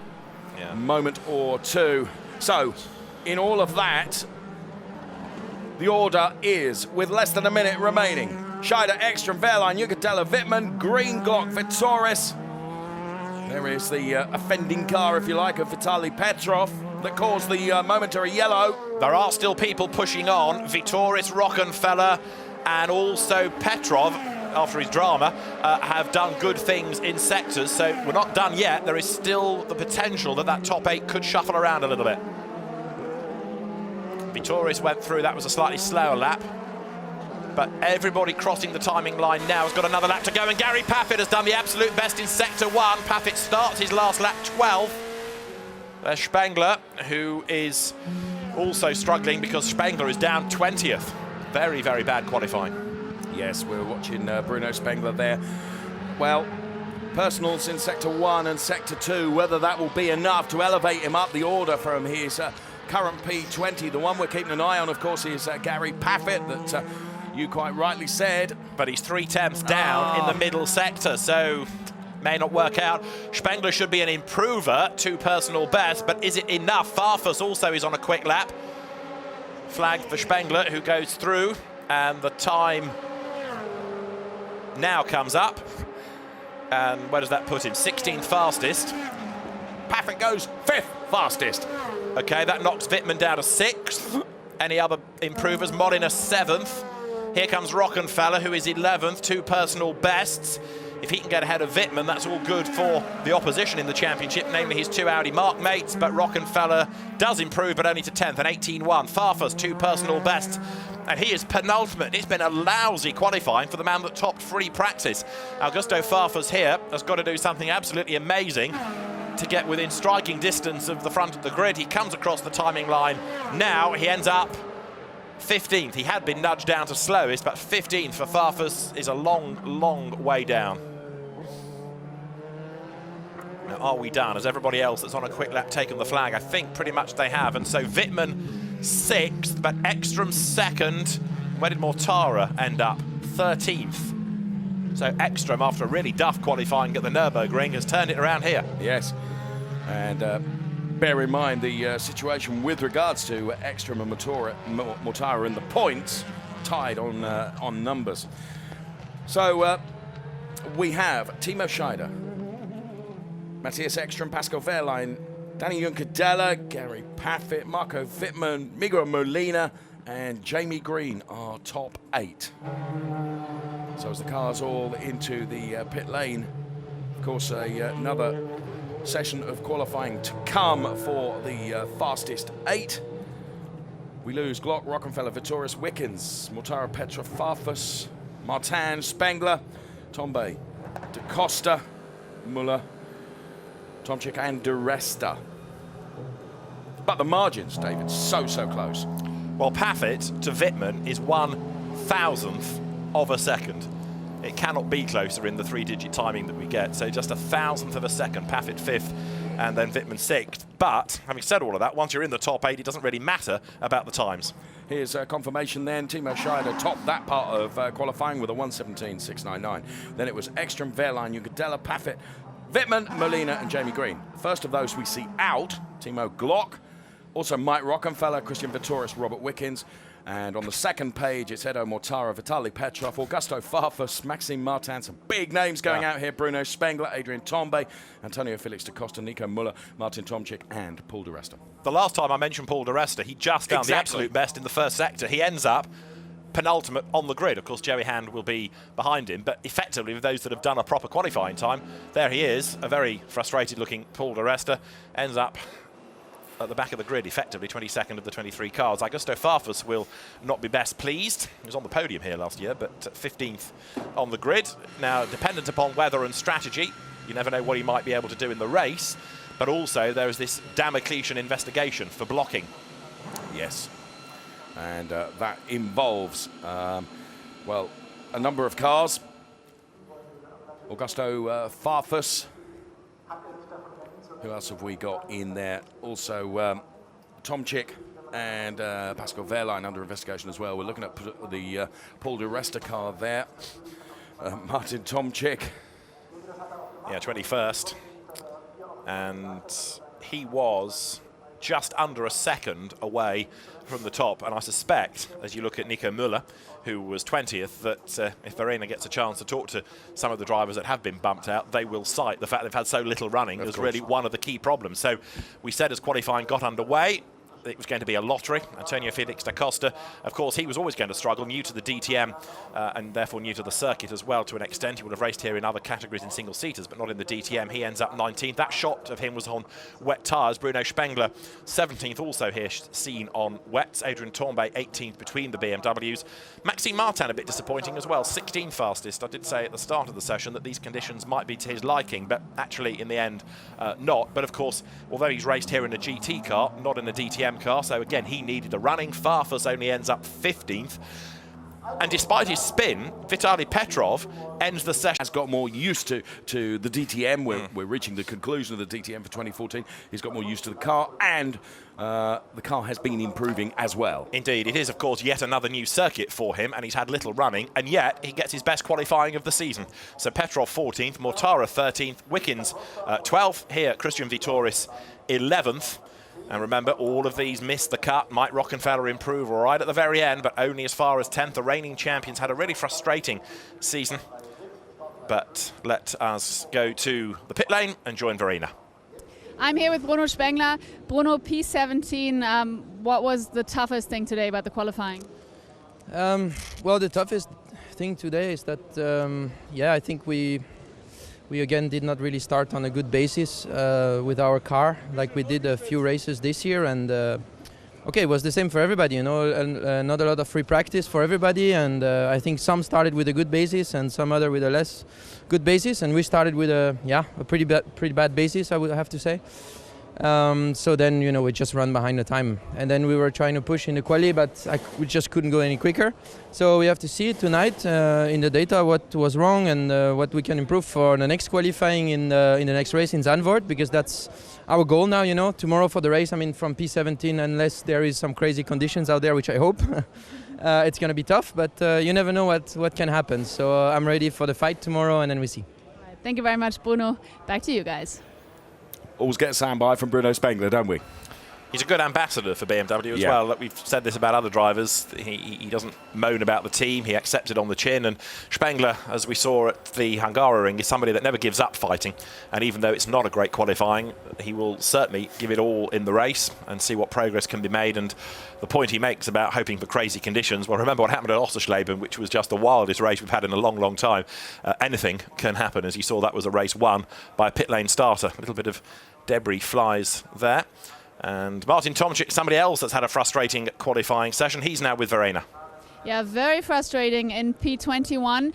moment or two. So, in all of that, the order is, with less than a minute remaining, Scheider, Ekstrom, Wehrlein, Juncadella, Wittmann, Green, Glock, Vitoris. There is the offending car, if you like, of Vitaly Petrov that caused the momentary yellow. There are still people pushing on. Vitoris, Rockenfeller, and also Petrov, after his drama, have done good things in sectors. So we're not done yet. There is still the potential that that top 8 could shuffle around a little bit. Vitoris went through. That was a slightly slower lap. But everybody crossing the timing line now has got another lap to go, and Gary Paffett has done the absolute best in Sector 1. Paffett starts his last lap 12th. There's Spengler, who is also struggling because Spengler is down 20th. Very, very bad qualifying. Yes, we're watching Bruno Spengler there. Well, personals in Sector 1 and Sector 2, whether that will be enough to elevate him up the order from his current P20. The one we're keeping an eye on, of course, is Gary Paffett, that you quite rightly said. But he's 3/10 down in the middle sector, so may not work out. Spengler should be an improver, 2 personal best, but is it enough? Farfus also is on a quick lap. Flag for Spengler, who goes through, and the time now comes up. And where does that put him? 16th fastest. Paffett goes 5th fastest. Okay, that knocks Wittmann down to 6th. Any other improvers? Molina 7th. Here comes Rockenfeller, who is 11th, 2 personal bests. If he can get ahead of Wittmann, that's all good for the opposition in the championship, namely his 2 Audi Mark mates, but Rockenfeller does improve, but only to 10th, and 18-1. Farfus, 2 personal bests, and he is penultimate. It's been a lousy qualifying for the man that topped free practice. Augusto Farfus here has got to do something absolutely amazing to get within striking distance of the front of the grid. He comes across the timing line. Now he ends up 15th. He had been nudged down to slowest, but 15th for Farfus is a long, long way down. Now, are we done? Has everybody else that's on a quick lap taken the flag? I think pretty much they have. And so Wittmann 6th, but Ekstrom 2nd. Where did Mortara end up? 13th. So Ekstrom, after a really duff qualifying at the Nürburgring, has turned it around here. Yes. And bear in mind the situation with regards to Ekstrom and Mortara and the points tied on numbers. So we have Timo Scheider, Matthias Ekstrom, Pascal Wehrlein, Danny Juncadella, Gary Paffett, Marco Wittmann, Miguel Molina, and Jamie Green are top 8. So as the cars all into the pit lane, of course, another session of qualifying to come for the fastest 8. We lose Glock, Rockenfeller, Vitoris, Wickens, Mortara, Petrov, Farfus, Martin, Spengler, Tombe, Da Costa, Muller, Tomczyk, and Di Resta. But the margins, David, so close. Well, Paffett to Wittmann is 1/1000th of a second. It cannot be closer in the 3-digit timing that we get. So just 1/1000th of a second. Paffett 5th, and then Wittmann 6th. But having said all of that, once you're in the top 8, it doesn't really matter about the times. Here's confirmation then. Timo Scheider topped that part of qualifying with a 1:17.699. Then it was Ekstrom, Wehrlein, Juncadella, Paffett, Wittmann, Molina, and Jamie Green. First of those we see out, Timo Glock. Also Mike Rockenfeller, Christian Vitoris, Robert Wickens. And on the second page, it's Edo Mortara, Vitaly Petrov, Augusto Farfus, Maxime Martin. Some big names going out here. Bruno Spengler, Adrian Tombe, Antonio Felix da Costa, Nico Muller, Martin Tomczyk, and Paul Di Resta. The last time I mentioned Paul Di Resta, he just found the absolute best in the first sector. He ends up penultimate on the grid. Of course, Joey Hand will be behind him, but effectively, with those that have done a proper qualifying time, there he is, a very frustrated-looking Paul di Resta, ends up at the back of the grid, effectively 22nd of the 23 cars. Augusto Farfus will not be best pleased. He was on the podium here last year, but 15th on the grid. Now, dependent upon weather and strategy, you never know what he might be able to do in the race, but also there is this Damocletian investigation for blocking. Yes, and that involves, well, a number of cars. Augusto Farfus. Who else have we got in there? Also, Tomczyk and Pascal Wehrlein under investigation as well. We're looking at the Paul di Resta car there. Martin Tomczyk. Yeah, 21st. And he was just under a second away from the top. And I suspect, as you look at Nico Müller, who was 20th, that if Verena gets a chance to talk to some of the drivers that have been bumped out, they will cite the fact they've had so little running as really one of the key problems. So we said as qualifying got underway, it was going to be a lottery. Antonio Felix da Costa, of course, he was always going to struggle, new to the DTM and therefore new to the circuit as well to an extent. He would have raced here in other categories in single-seaters, but not in the DTM. He ends up 19th. That shot of him was on wet tyres. Bruno Spengler, 17th, also here seen on wets. Adrian Tombay, 18th between the BMWs. Maxime Martin, a bit disappointing as well, 16th fastest. I did say at the start of the session that these conditions might be to his liking, but actually in the end, not. But of course, although he's raced here in a GT car, not in a DTM car, so again, he needed the running. Farfus only ends up 15th. And despite his spin, Vitaly Petrov ends the session. Has got more used to the DTM. We're reaching the conclusion of the DTM for 2014. He's got more used to the car, and the car has been improving as well. Indeed, it is, of course, yet another new circuit for him, and he's had little running, and yet he gets his best qualifying of the season. So Petrov 14th, Mortara 13th, Wickens 12th, here Christian Vitoris 11th. And remember, all of these missed the cut. Mike Rockenfeller improved right at the very end, but only as far as 10th. The reigning champions had a really frustrating season. But let us go to the pit lane and join Verena. I'm here with Bruno Spengler. Bruno, P17, what was the toughest thing today about the qualifying? Well, the toughest thing today is that, I think we again did not really start on a good basis with our car, like we did a few races this year, and it was the same for everybody, you know, and not a lot of free practice for everybody, and I think some started with a good basis and some other with a less good basis, and we started with a pretty bad basis, I would have to say. So then, you know, we just run behind the time, and then we were trying to push in the quali, but we just couldn't go any quicker. So we have to see tonight in the data what was wrong and what we can improve for the next qualifying in the next race in Zandvoort, because that's our goal now. You know, tomorrow for the race, I mean, from P17, unless there is some crazy conditions out there, which I hope, it's going to be tough. But you never know what can happen. So I'm ready for the fight tomorrow, and then we see. Right, thank you very much, Bruno. Back to you guys. Always get a soundbite from Bruno Spengler, don't we? He's a good ambassador for BMW as well. Look, we've said this about other drivers. He doesn't moan about the team. He accepts it on the chin. And Spengler, as we saw at the Hungaroring, is somebody that never gives up fighting. And even though it's not a great qualifying, he will certainly give it all in the race and see what progress can be made. And the point he makes about hoping for crazy conditions, well, remember what happened at Ossersleben, which was just the wildest race we've had in a long, long time. Anything can happen. As you saw, that was a race won by a pit lane starter. A little bit of debris flies there. And Martin Tomczyk, somebody else that's had a frustrating qualifying session. He's now with Verena. Yeah, very frustrating in P21.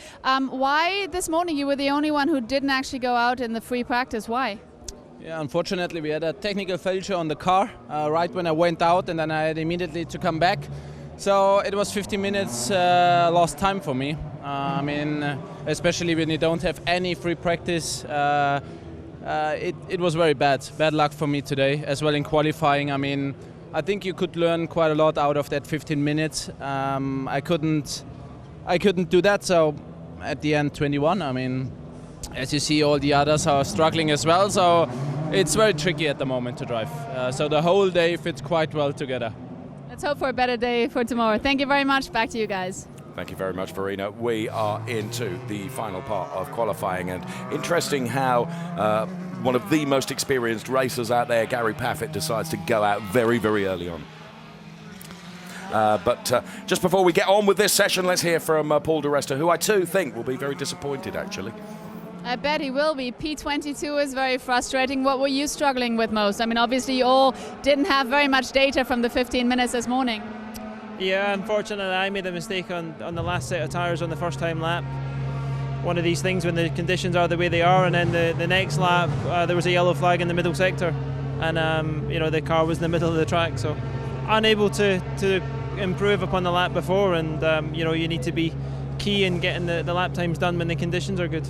Why this morning you were the only one who didn't actually go out in the free practice? Why? Yeah, unfortunately we had a technical failure on the car right when I went out, and then I had immediately to come back. So it was 15 minutes lost time for me. I mean, especially when you don't have any free practice. It was very bad luck for me today as well in qualifying. I mean, I think you could learn quite a lot out of that 15 minutes. I couldn't do that, so at the end 21. I mean, as you see, all the others are struggling as well, so it's very tricky at the moment to drive. So the whole day fits quite well together. Let's hope for a better day for tomorrow. Thank you very much. Back to you guys. Thank you very much, Verena. We are into the final part of qualifying, and interesting how one of the most experienced racers out there, Gary Paffett, decides to go out very, very early on. But just before we get on with this session, let's hear from Paul di Resta, who I too think will be very disappointed, actually. I bet he will be. P22 is very frustrating. What were you struggling with most? I mean, obviously you all didn't have very much data from the 15 minutes this morning. Yeah, unfortunately I made a mistake on the last set of tyres on the first time lap. One of these things when the conditions are the way they are, and then the next lap there was a yellow flag in the middle sector, and the car was in the middle of the track, so unable to improve upon the lap before, and you need to be key in getting the lap times done when the conditions are good.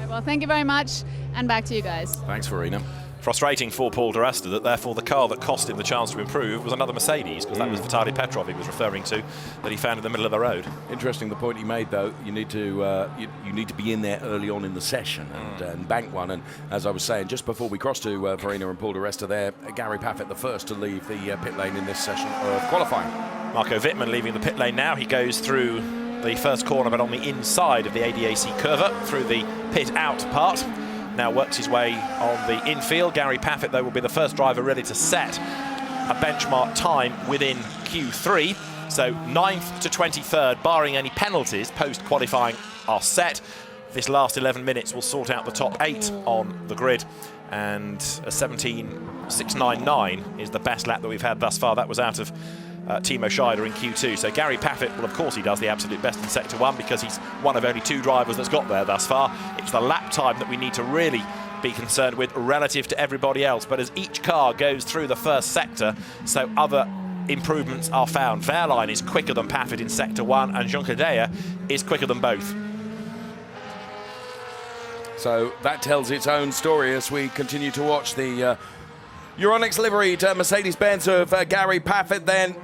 Well, thank you very much, and back to you guys. Thanks, Farina. Frustrating for Paul di Resta that therefore the car that cost him the chance to improve was another Mercedes, because that was Vitaly Petrov he was referring to, that he found in the middle of the road. Interesting the point he made, though. You need to you need to be in there early on in the session and bank one. And as I was saying, just before we cross to Farina and Paul di Resta there, Gary Paffett the first to leave the pit lane in this session of qualifying. Marco Wittmann leaving the pit lane now. He goes through the first corner, but on the inside of the ADAC curve, through the pit out part. Now works his way on the infield. Gary Paffett, though, will be the first driver ready to set a benchmark time within Q3. So 9th to 23rd, barring any penalties post-qualifying, are set. This last 11 minutes will sort out the top 8 on the grid. And a 17.699 is the best lap that we've had thus far. That was out of Timo Scheider in Q2. So Gary Paffett, well, of course he does the absolute best in Sector 1 because he's one of only 2 drivers that's got there thus far. It's the lap time that we need to really be concerned with relative to everybody else. But as each car goes through the first sector, so other improvements are found. Wehrlein is quicker than Paffett in Sector 1, and Juncker is quicker than both. So that tells its own story as we continue to watch the Euronics liveried Mercedes-Benz of Gary Paffett then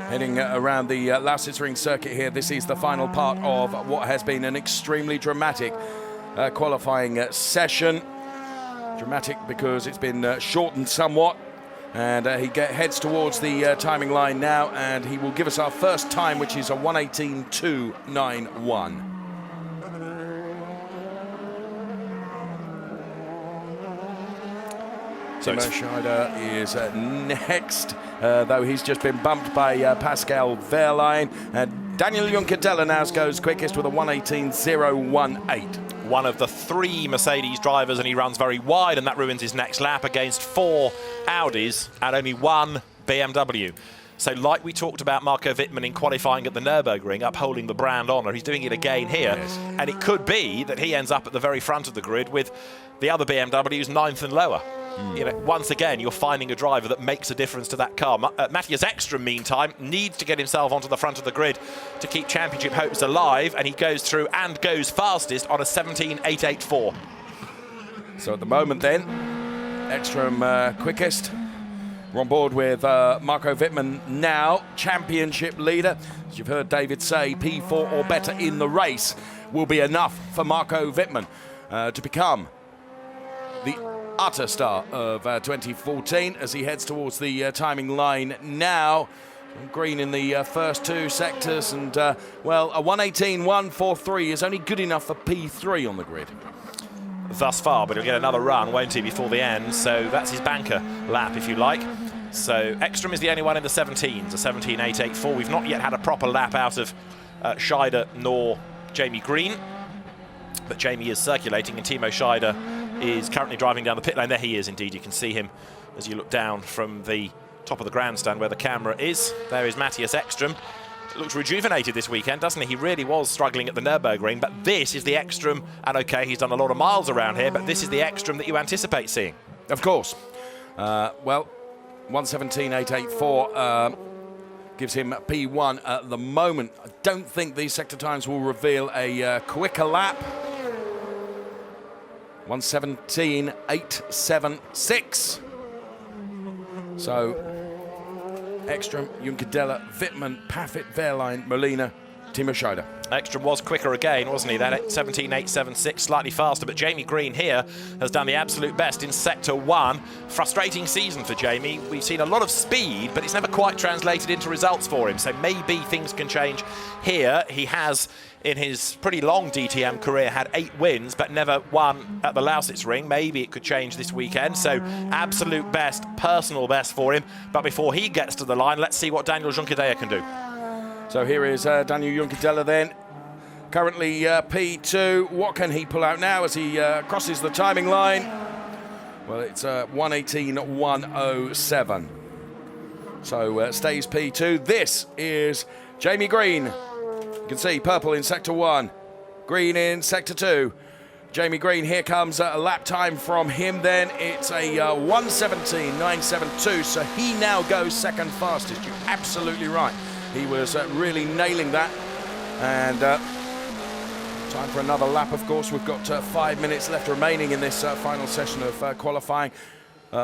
heading around the Lausitzring circuit here. This is the final part of what has been an extremely dramatic qualifying session. Dramatic because it's been shortened somewhat, and he heads towards the timing line now, and he will give us our first time, which is a 1:18.291. Timo Scheider is next, though he's just been bumped by Pascal Wehrlein. Daniel Juncker now goes quickest with a 1:18.018. One of the 3 Mercedes drivers, and he runs very wide, and that ruins his next lap against 4 Audis and only 1 BMW. So like we talked about Marco Wittmann in qualifying at the Nürburgring, upholding the brand honour, he's doing it again here. Yes. And it could be that he ends up at the very front of the grid with the other BMWs 9th and lower. Once again, you're finding a driver that makes a difference to that car. Matthias Ekström, meantime, needs to get himself onto the front of the grid to keep championship hopes alive, and he goes through and goes fastest on a 17.884. So at the moment then, Ekström quickest. We're on board with Marco Wittmann now, championship leader. As you've heard David say, P4 or better in the race will be enough for Marco Wittmann to become the utter star of 2014 as he heads towards the timing line now. Green in the first 2 sectors, and well, a 1:18.143 is only good enough for P3 on the grid. Thus far, but he'll get another run, won't he, before the end? So that's his banker lap, if you like. So Ekström is the only one in the 17s, a 17.884. We've not yet had a proper lap out of Scheider nor Jamie Green, but Jamie is circulating, and Timo Scheider is currently driving down the pit lane. There he is, indeed. You can see him as you look down from the top of the grandstand where the camera is. There is Matthias Ekström. Looks rejuvenated this weekend, doesn't he? He really was struggling at the Nürburgring, but this is the Ekström, and okay, he's done a lot of miles around here, but this is the Ekström that you anticipate seeing. Of course. Well, 1:17.884 gives him P1 at the moment. I don't think these sector times will reveal a quicker lap. 1:17.876. So Ekström, Juncker, Wittmann, Paffett, Wehrlein, Molina, Timo Scheider. Ekström was quicker again, wasn't he? That at 17.876, slightly faster, but Jamie Green here has done the absolute best in Sector 1. Frustrating season for Jamie. We've seen a lot of speed, but it's never quite translated into results for him, so maybe things can change here. He has in his pretty long DTM career had 8 wins, but never won at the Lausitzring. Maybe it could change this weekend. So absolute best, personal best for him. But before he gets to the line, let's see what Daniel Juncadella can do. So here is Daniel Juncadella then. Currently P2. What can he pull out now as he crosses the timing line? Well, it's 1:18.107. So stays P2. This is Jamie Green. You can see purple in sector 1, green in sector 2. Jamie Green, here comes a lap time from him then. It's a 1:17.972, so he now goes second fastest. You're absolutely right. He was really nailing that. And time for another lap, of course. We've got 5 minutes left remaining in this final session of qualifying.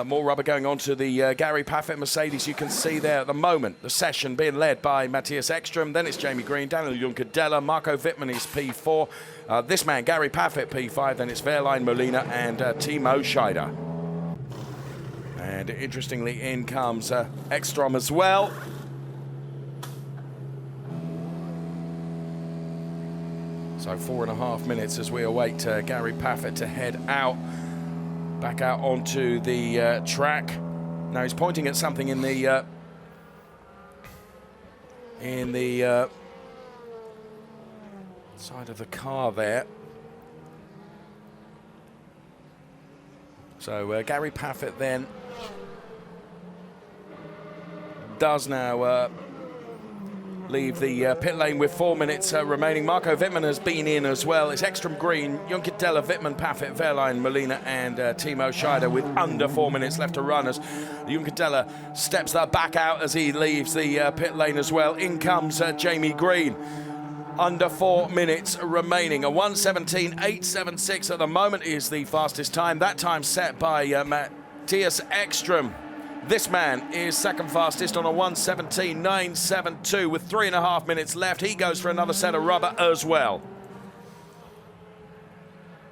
More rubber going on to the Gary Paffett Mercedes. You can see there at the moment the session being led by Matthias Ekström. Then it's Jamie Green, Daniel Juncadella, Marco Wittmann is P4. This man, Gary Paffett, P5. Then it's Wehrlein, Molina and Timo Scheider. And interestingly, in comes Ekström as well. So 4.5 minutes as we await Gary Paffett to head out. Back out onto the track. Now he's pointing at something in the side of the car there. So Gary Paffett then does now leave the pit lane with 4 minutes remaining. Marco Wittmann has been in as well. It's Ekström, Green, Juncadella, Wittmann, Paffett, Wehrlein, Molina and Timo Scheider with under 4 minutes left to run as Juncadella steps that back out as he leaves the pit lane as well. In comes Jamie Green. Under 4 minutes remaining. A 1:17.876 at the moment is the fastest time. That time set by Matthias Ekström. This man is second fastest on a 1:17.972 with 3.5 minutes left. He goes for another set of rubber as well.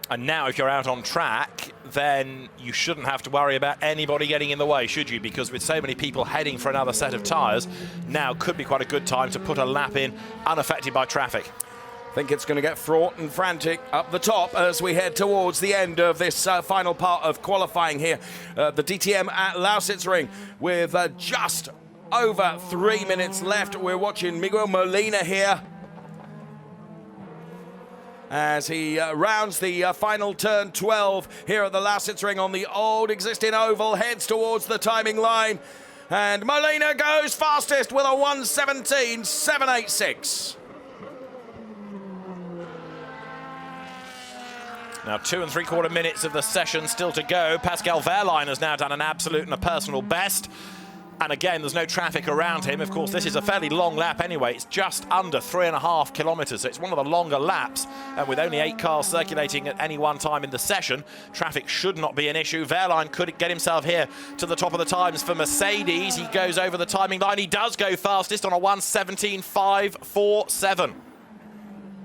And now if you're out on track, then you shouldn't have to worry about anybody getting in the way, should you? Because with so many people heading for another set of tyres, now could be quite a good time to put a lap in unaffected by traffic. I think it's going to get fraught and frantic up the top as we head towards the end of this final part of qualifying here. The DTM at Lausitzring with just over 3 minutes left. We're watching Miguel Molina here as he rounds the final turn 12 here at the Lausitzring on the old existing oval, heads towards the timing line. And Molina goes fastest with a 1:17.786. Now 2 3/4 minutes of the session still to go. Pascal Wehrlein has now done an absolute and a personal best. And again, there's no traffic around him. Of course, this is a fairly long lap anyway. It's just under 3.5 kilometres, so it's one of the longer laps. And with only 8 cars circulating at any one time in the session, traffic should not be an issue. Wehrlein could get himself here to the top of the times for Mercedes. He goes over the timing line. He does go fastest on a 1:17.547.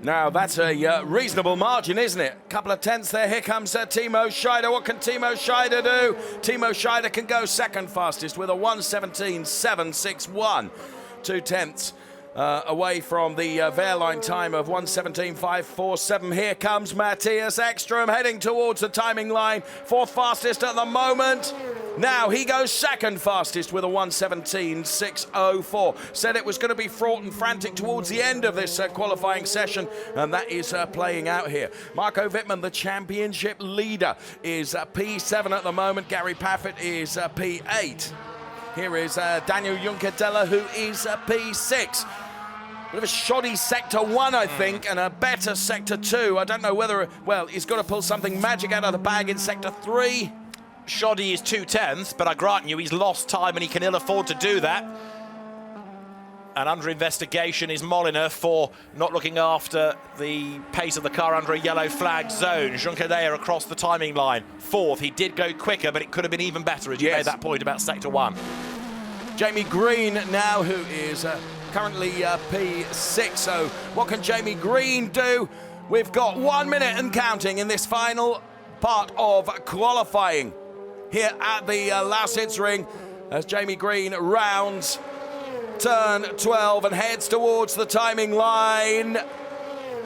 Now, that's a reasonable margin, isn't it? A couple of tenths there. Here comes Timo Scheider. What can Timo Scheider do? Timo Scheider can go second fastest with a 1:17.761. 2 tenths away from the Wehrlein time of 1:17.547. Here comes Matthias Ekström heading towards the timing line. 4th fastest at the moment. Now he goes second fastest with a 1:17.604. Said it was going to be fraught and frantic towards the end of this qualifying session, and that is playing out here. Marco Wittmann, the championship leader, is P7 at the moment. Gary Paffett is P8. Here is Daniel Juncadella, who is P6. Bit of a shoddy sector 1, I think, and a better sector 2. I don't know whether, well, he's got to pull something magic out of the bag in sector 3. Shoddy is 2 tenths, but I grant you he's lost time and he can ill afford to do that. And under investigation is Molina for not looking after the pace of the car under a yellow flag zone. Juncadella across the timing line. 4th, he did go quicker, but it could have been even better, as you made that point about sector 1. Jamie Green now, who is currently P6. So what can Jamie Green do? We've got 1 minute and counting in this final part of qualifying here at the Lausitzring as Jamie Green rounds turn 12 and heads towards the timing line.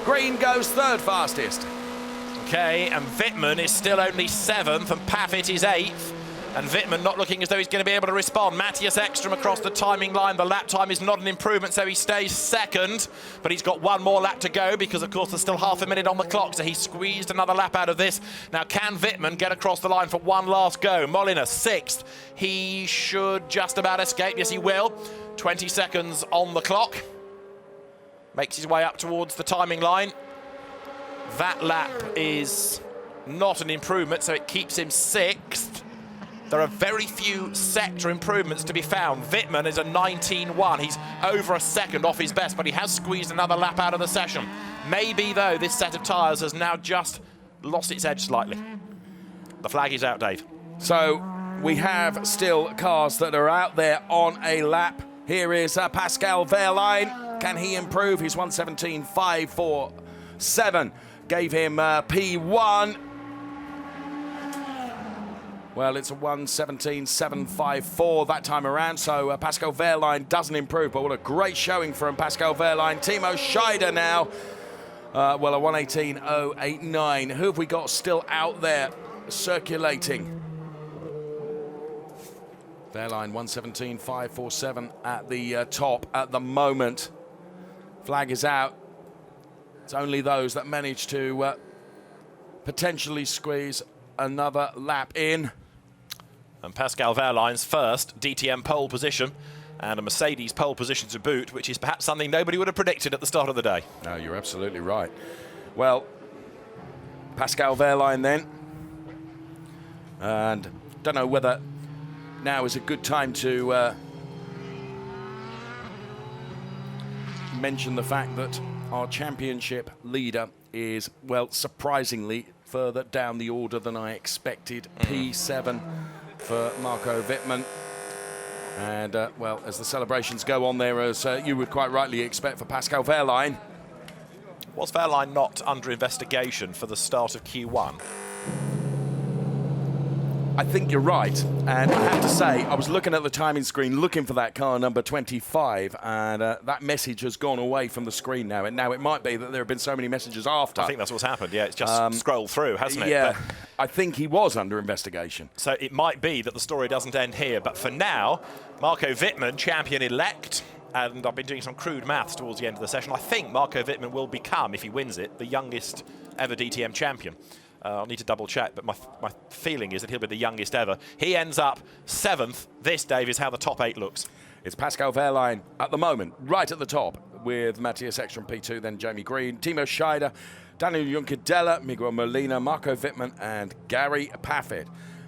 Green goes third fastest. Okay, and Wittmann is still only 7th, and Paffett is 8th. And Wittmann not looking as though he's going to be able to respond. Matthias Ekström across the timing line. The lap time is not an improvement, so he stays 2nd. But he's got one more lap to go because, of course, there's still half a minute on the clock. So he squeezed another lap out of this. Now, can Wittmann get across the line for one last go? Molina, 6th. He should just about escape. Yes, he will. 20 seconds on the clock. Makes his way up towards the timing line. That lap is not an improvement, so it keeps him 6th. There are very few sector improvements to be found. Wittmann is a 19.1. He's over a second off his best, but he has squeezed another lap out of the session. Maybe, though, this set of tyres has now just lost its edge slightly. The flag is out, Dave. So we have still cars that are out there on a lap. Here is Pascal Wehrlein. Can he improve? He's 1:17.547. Gave him P1. Well, it's a 1:17.754 that time around, so Pascal Wehrlein doesn't improve, but what a great showing from Pascal Wehrlein. Timo Scheider now, well, a 1:18.089. Who have we got still out there circulating? Wehrlein, 1:17.547 at the top at the moment. Flag is out. It's only those that manage to potentially squeeze another lap in. And Pascal Wehrlein's first DTM pole position, and a Mercedes pole position to boot, which is perhaps something nobody would have predicted at the start of the day. No, you're absolutely right. Well, Pascal Wehrlein then. And don't know whether now is a good time to mention the fact that our championship leader is, well, surprisingly further down the order than I expected. P7 for Marco Wittmann. And, well, as the celebrations go on there, as you would quite rightly expect for Pascal Wehrlein. Was Wehrlein not under investigation for the start of Q1? I think you're right, and I have to say, I was looking at the timing screen, looking for that car number 25, and that message has gone away from the screen now. And now it might be that there have been so many messages after. I think that's what's happened, yeah. It's just scrolled through, hasn't it? Yeah, but I think he was under investigation. so it might be that the story doesn't end here, but for now, Marco Wittmann, champion-elect, and I've been doing some crude maths towards the end of the session. I think Marco Wittmann will become, if he wins it, the youngest ever DTM champion. I'll need to double check, but my feeling is that he'll be the youngest ever. He ends up 7th. This, Dave, is how the top 8 looks. It's Pascal Wehrlein at the moment, right at the top, with Matthias Ekström P2, then Jamie Green, Timo Scheider, Daniel Juncadella, Miguel Molina, Marco Wittmann, and Gary Paffett.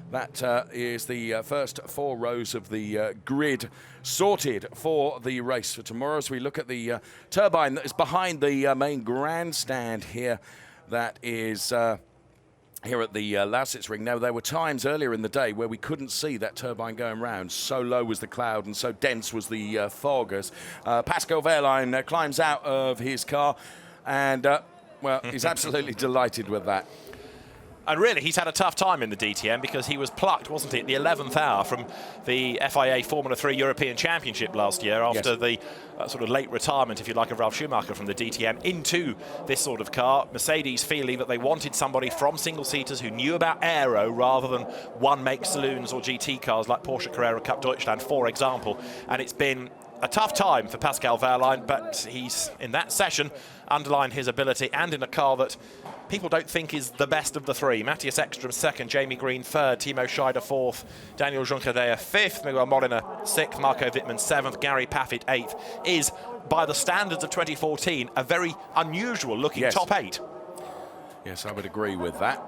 That is the first 4 rows of the grid sorted for the race for tomorrow. As we look at the turbine that is behind the main grandstand here, that is here at the Lausitzring. Now, there were times earlier in the day where we couldn't see that turbine going round. So low was the cloud and so dense was the fog as Pascal Wehrlein climbs out of his car and, well, he's absolutely delighted with that. And really, he's had a tough time in the DTM because he was plucked, wasn't he, at the 11th hour from the FIA Formula 3 European Championship last year after the sort of late retirement, if you like, of Ralf Schumacher from the DTM into this sort of car. Mercedes feeling that they wanted somebody from single-seaters who knew about aero rather than one-make saloons or GT cars like Porsche Carrera Cup Deutschland, for example. And it's been a tough time for Pascal Wehrlein, but he's, in that session, underlined his ability and in a car that people don't think is the best of the 3. Matthias Ekström 2nd, Jamie Green 3rd, Timo Scheider 4th, Daniel Juncadella 5th, Miguel Molina 6th, Marco Wittmann 7th, Gary Paffett 8th, is, by the standards of 2014, a very unusual-looking top 8. Yes, I would agree with that.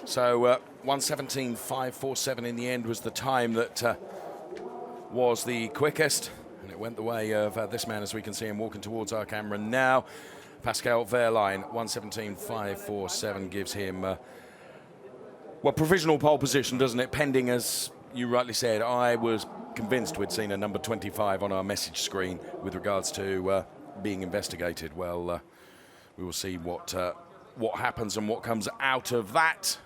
So 1:17.547 in the end was the time that was the quickest, and it went the way of this man, as we can see him walking towards our camera now. Pascal Wehrlein, 1:17.547 gives him, well, provisional pole position, doesn't it? Pending, as you rightly said, I was convinced we'd seen a number 25 on our message screen with regards to being investigated. Well, we will see what happens and what comes out of that.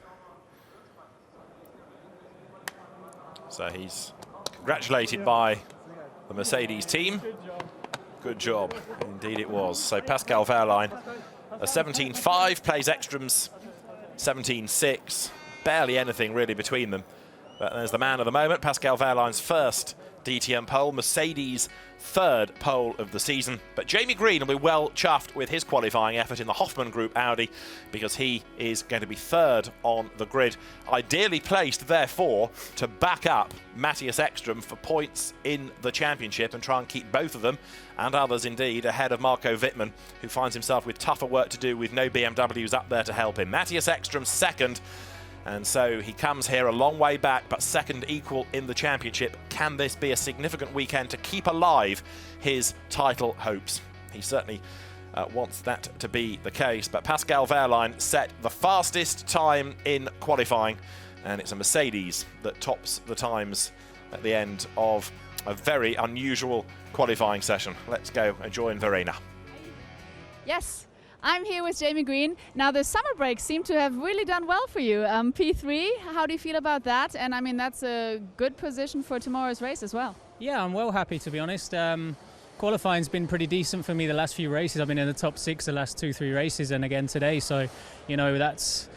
So he's congratulated by the Mercedes team. Good job. Indeed it was. So Pascal Wehrlein, a 17.5, plays Ekström's 17.6. Barely anything really between them. But there's the man of the moment, Pascal Wehrlein's first DTM pole, Mercedes' third pole of the season. But Jamie Green will be well chuffed with his qualifying effort in the Hoffman Group Audi, because he is going to be third on the grid. Ideally placed, therefore, to back up Matthias Ekström for points in the championship and try and keep both of them, and others indeed, ahead of Marco Wittmann, who finds himself with tougher work to do with no BMWs up there to help him. Matthias Ekström second. And so he comes here a long way back, but second equal in the championship. Can this be a significant weekend to keep alive his title hopes? He certainly wants that to be the case. But Pascal Wehrlein set the fastest time in qualifying, and it's a Mercedes that tops the times at the end of a very unusual qualifying session. Let's go and join Verena. Yes. I'm here with Jamie Green. Now, the summer break seemed to have really done well for you. P3, how do you feel about that? And I mean, that's a good position for tomorrow's race as well. Yeah, I'm well happy, to be honest. Qualifying's been pretty decent for me the last few races. I've been in the top 6 the last 2-3 races, and again today. So, you know, that's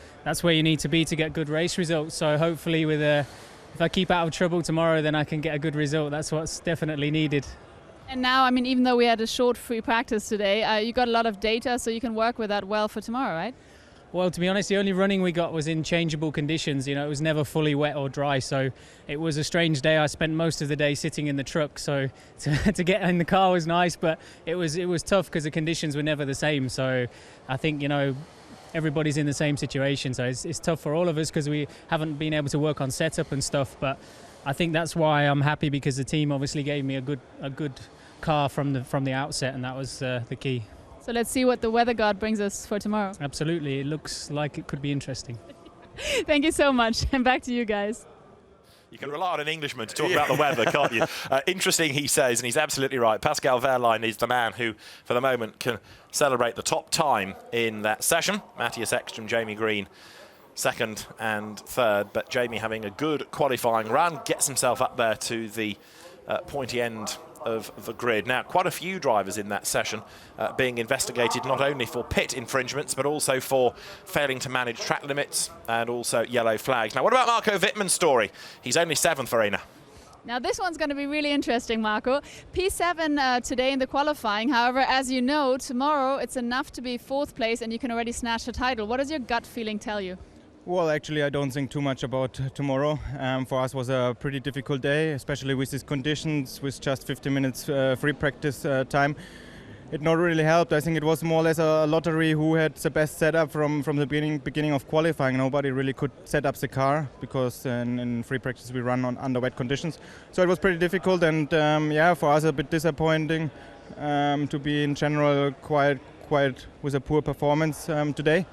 where you need to be to get good race results. So hopefully, if I keep out of trouble tomorrow, then I can get a good result. That's what's definitely needed. And now, I mean, even though we had a short free practice today, you got a lot of data, so you can work with that well for tomorrow, right? Well, to be honest, the only running we got was in changeable conditions. You know, it was never fully wet or dry, so it was a strange day. I spent most of the day sitting in the truck, so to get in the car was nice, but it was tough because the conditions were never the same. So I think, you know, everybody's in the same situation, so it's tough for all of us because we haven't been able to work on setup and stuff. But I think that's why I'm happy, because the team obviously gave me a good car from the outset, and that was the key. So let's see what the weather god brings us for tomorrow. Absolutely, it looks like it could be interesting. Thank you so much, and back to you guys. You can rely on an Englishman to talk about the weather, can't you? Interesting, he says, and he's absolutely right. Pascal Wehrlein is the man who, for the moment, can celebrate the top time in that session. Matthias Ekström, Jamie Green, second and third, but Jamie having a good qualifying run, gets himself up there to the pointy end of the grid. Now, quite a few drivers in that session being investigated, not only for pit infringements, but also for failing to manage track limits and also yellow flags. Now, what about Marco Wittmann's story? He's only 7th, Verena. Now, this one's going to be really interesting, Marco. P7 today in the qualifying. However, as you know, tomorrow it's enough to be 4th place and you can already snatch the title. What does your gut feeling tell you? Well, actually, I don't think too much about tomorrow. For us, was a pretty difficult day, especially with these conditions, with just 50 minutes free practice time. It not really helped. I think it was more or less a lottery who had the best setup from the beginning of qualifying. Nobody really could set up the car, because in free practice we run under wet conditions. So it was pretty difficult, and yeah, for us a bit disappointing to be in general quite with a poor performance today.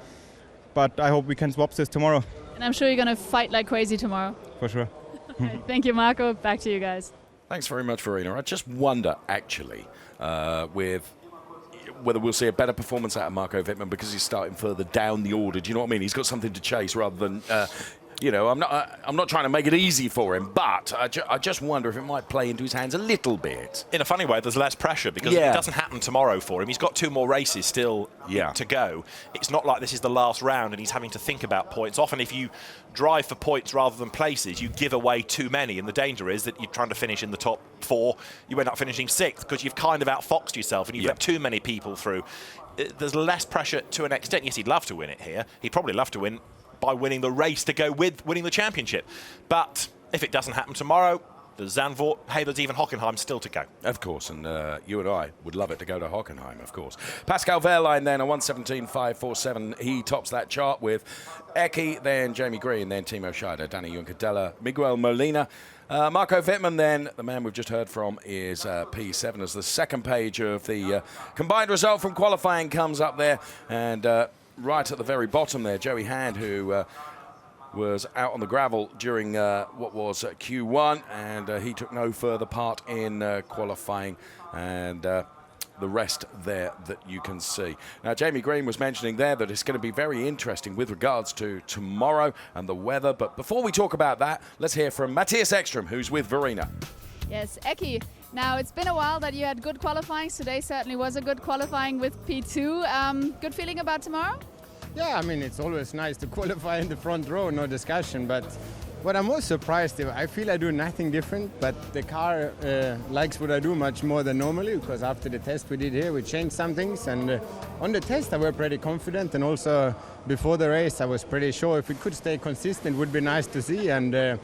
But I hope we can swap this tomorrow. And I'm sure you're going to fight like crazy tomorrow. For sure. Right, thank you, Marco. Back to you guys. Thanks very much, Verena. I just wonder, actually, with whether we'll see a better performance out of Marco Wittmann because he's starting further down the order. Do you know what I mean? He's got something to chase rather than... you know, I'm not trying to make it easy for him, but I just wonder if it might play into his hands a little bit. In a funny way, there's less pressure because it doesn't happen tomorrow for him. He's got 2 more races still to go. It's not like this is the last round and he's having to think about points. Often if you drive for points rather than places, you give away too many, and the danger is that you're trying to finish in the top 4. You end up finishing 6th because you've kind of outfoxed yourself and you've let too many people through. There's less pressure to an extent. Yes, he'd love to win it here. He'd probably love to win by winning the race to go with winning the championship. But if it doesn't happen tomorrow, there's Zandvoort, hey, there's even Hockenheim still to go. Of course, and you and I would love it to go to Hockenheim, of course. Pascal Wehrlein then, a 1:17.547. He tops that chart with Eki, then Jamie Green, then Timo Scheider, Danny Juncadella, Miguel Molina. Marco Wittmann then, the man we've just heard from, is P7 as the second page of the combined result from qualifying comes up there. And right at the very bottom there, Joey Hand, who was out on the gravel during what was Q1, and he took no further part in qualifying, and the rest there that you can see. Now, Jamie Green was mentioning there that it's going to be very interesting with regards to tomorrow and the weather, but before we talk about that, let's hear from Matthias Ekström, who's with Verena. Yes, Eki, Now, it's been a while that you had good qualifying. Today certainly was a good qualifying with P2. Good feeling about tomorrow? Yeah, I mean, it's always nice to qualify in the front row, no discussion. But what I'm most surprised, I feel I do nothing different, but the car likes what I do much more than normally, because after the test we did here, we changed some things. And on the test, I were pretty confident. And also before the race, I was pretty sure if it could stay consistent, it would be nice to see. And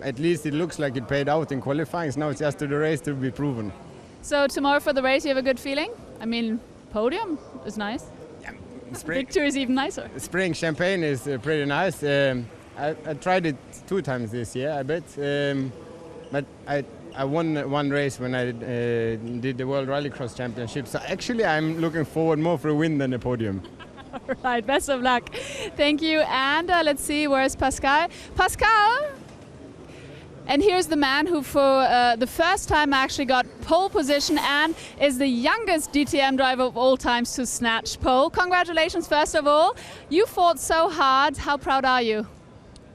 at least it looks like it paid out in qualifying. Now it's just to the race to be proven. So tomorrow for the race, you have a good feeling? I mean, podium is nice. Victory is even nicer. Spring champagne is pretty nice. I tried it 2 times this year, I bet. But I won one race when I did the World Rallycross Championship. So actually, I'm looking forward more for a win than a podium. All right, best of luck. Thank you. And let's see, where's Pascal? Pascal! And here's the man who for the first time actually got pole position and is the youngest DTM driver of all times to snatch pole. Congratulations, first of all. You fought so hard. How proud are you?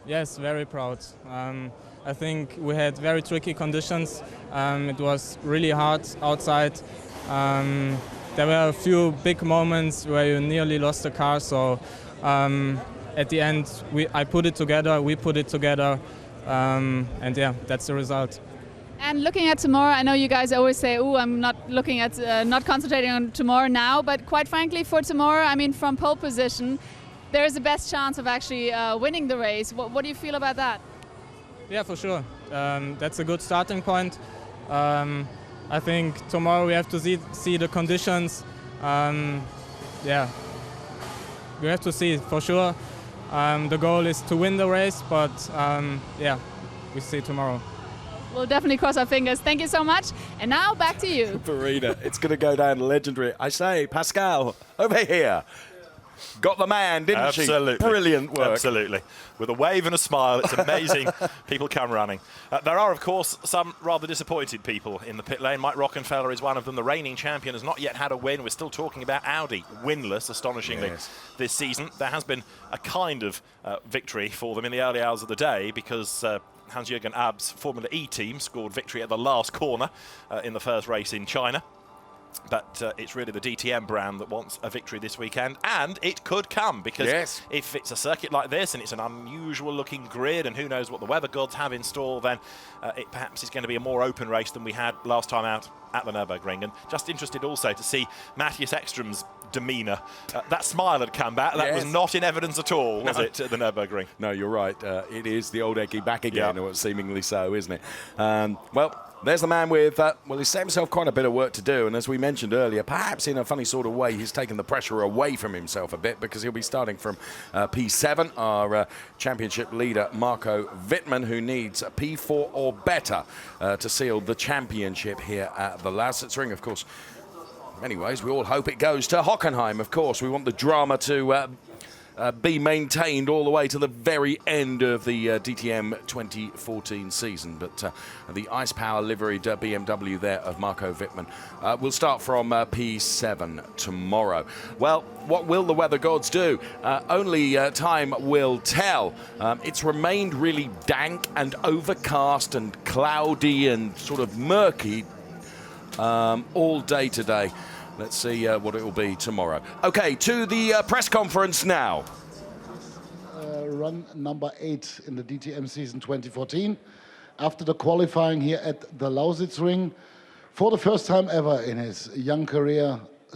Yes, very proud. I think we had very tricky conditions. It was really hard outside. There were a few big moments where you nearly lost the car. So at the end, I put it together, we put it together. And yeah, that's the result. And looking at tomorrow, I know you guys always say, "Oh, I'm not looking at, not concentrating on tomorrow now." But quite frankly, for tomorrow, I mean, from pole position, there is the best chance of actually winning the race. What do you feel about that? Yeah, for sure. That's a good starting point. I think tomorrow we have to see the conditions. Yeah, we have to see for sure. The goal is to win the race, but yeah, we see tomorrow. We'll definitely cross our fingers. Thank you so much. And now back to you. Verena, it's going to go down legendary. I say, Pascal, over here. Got the man, didn't Absolutely. she? Brilliant work. Absolutely. With a wave and a smile, it's amazing people come running. There are, of course, some rather disappointed people in the pit lane. Mike Rockenfeller is one of them. The reigning champion has not yet had a win. We're still talking about Audi, winless, astonishingly, this season. There has been a kind of victory for them in the early hours of the day because Hans-Jürgen Ab's Formula E team scored victory at the last corner in the first race in China. But it's really the DTM brand that wants a victory this weekend, and it could come because if it's a circuit like this and it's an unusual looking grid and who knows what the weather gods have in store, then it perhaps is going to be a more open race than we had last time out at the Nürburgring. And just interested also to see Matthias Ekström's demeanour. That smile had come back. That was not in evidence at all, was it, at the Nürburgring? No, you're right. It is the old Eggy back again, or seemingly so, isn't it? Well, there's the man with, well, he's set himself quite a bit of work to do, and as we mentioned earlier, perhaps in a funny sort of way, he's taken the pressure away from himself a bit because he'll be starting from P7, our championship leader, Marco Wittmann, who needs P4 or better to seal the championship here at the Lausitzring. Of course, in many ways, we all hope it goes to Hockenheim, of course. We want the drama to be maintained all the way to the very end of the DTM 2014 season. But the Ice Power liveried BMW there of Marco Wittmann will start from P7 tomorrow. Well, what will the weather gods do? Only time will tell. It's remained really dank and overcast and cloudy and sort of murky all day today. Let's see what it will be tomorrow. Okay, to the press conference now. Run number 8 in the DTM season 2014. After the qualifying here at the Lausitzring, for the first time ever in his young career,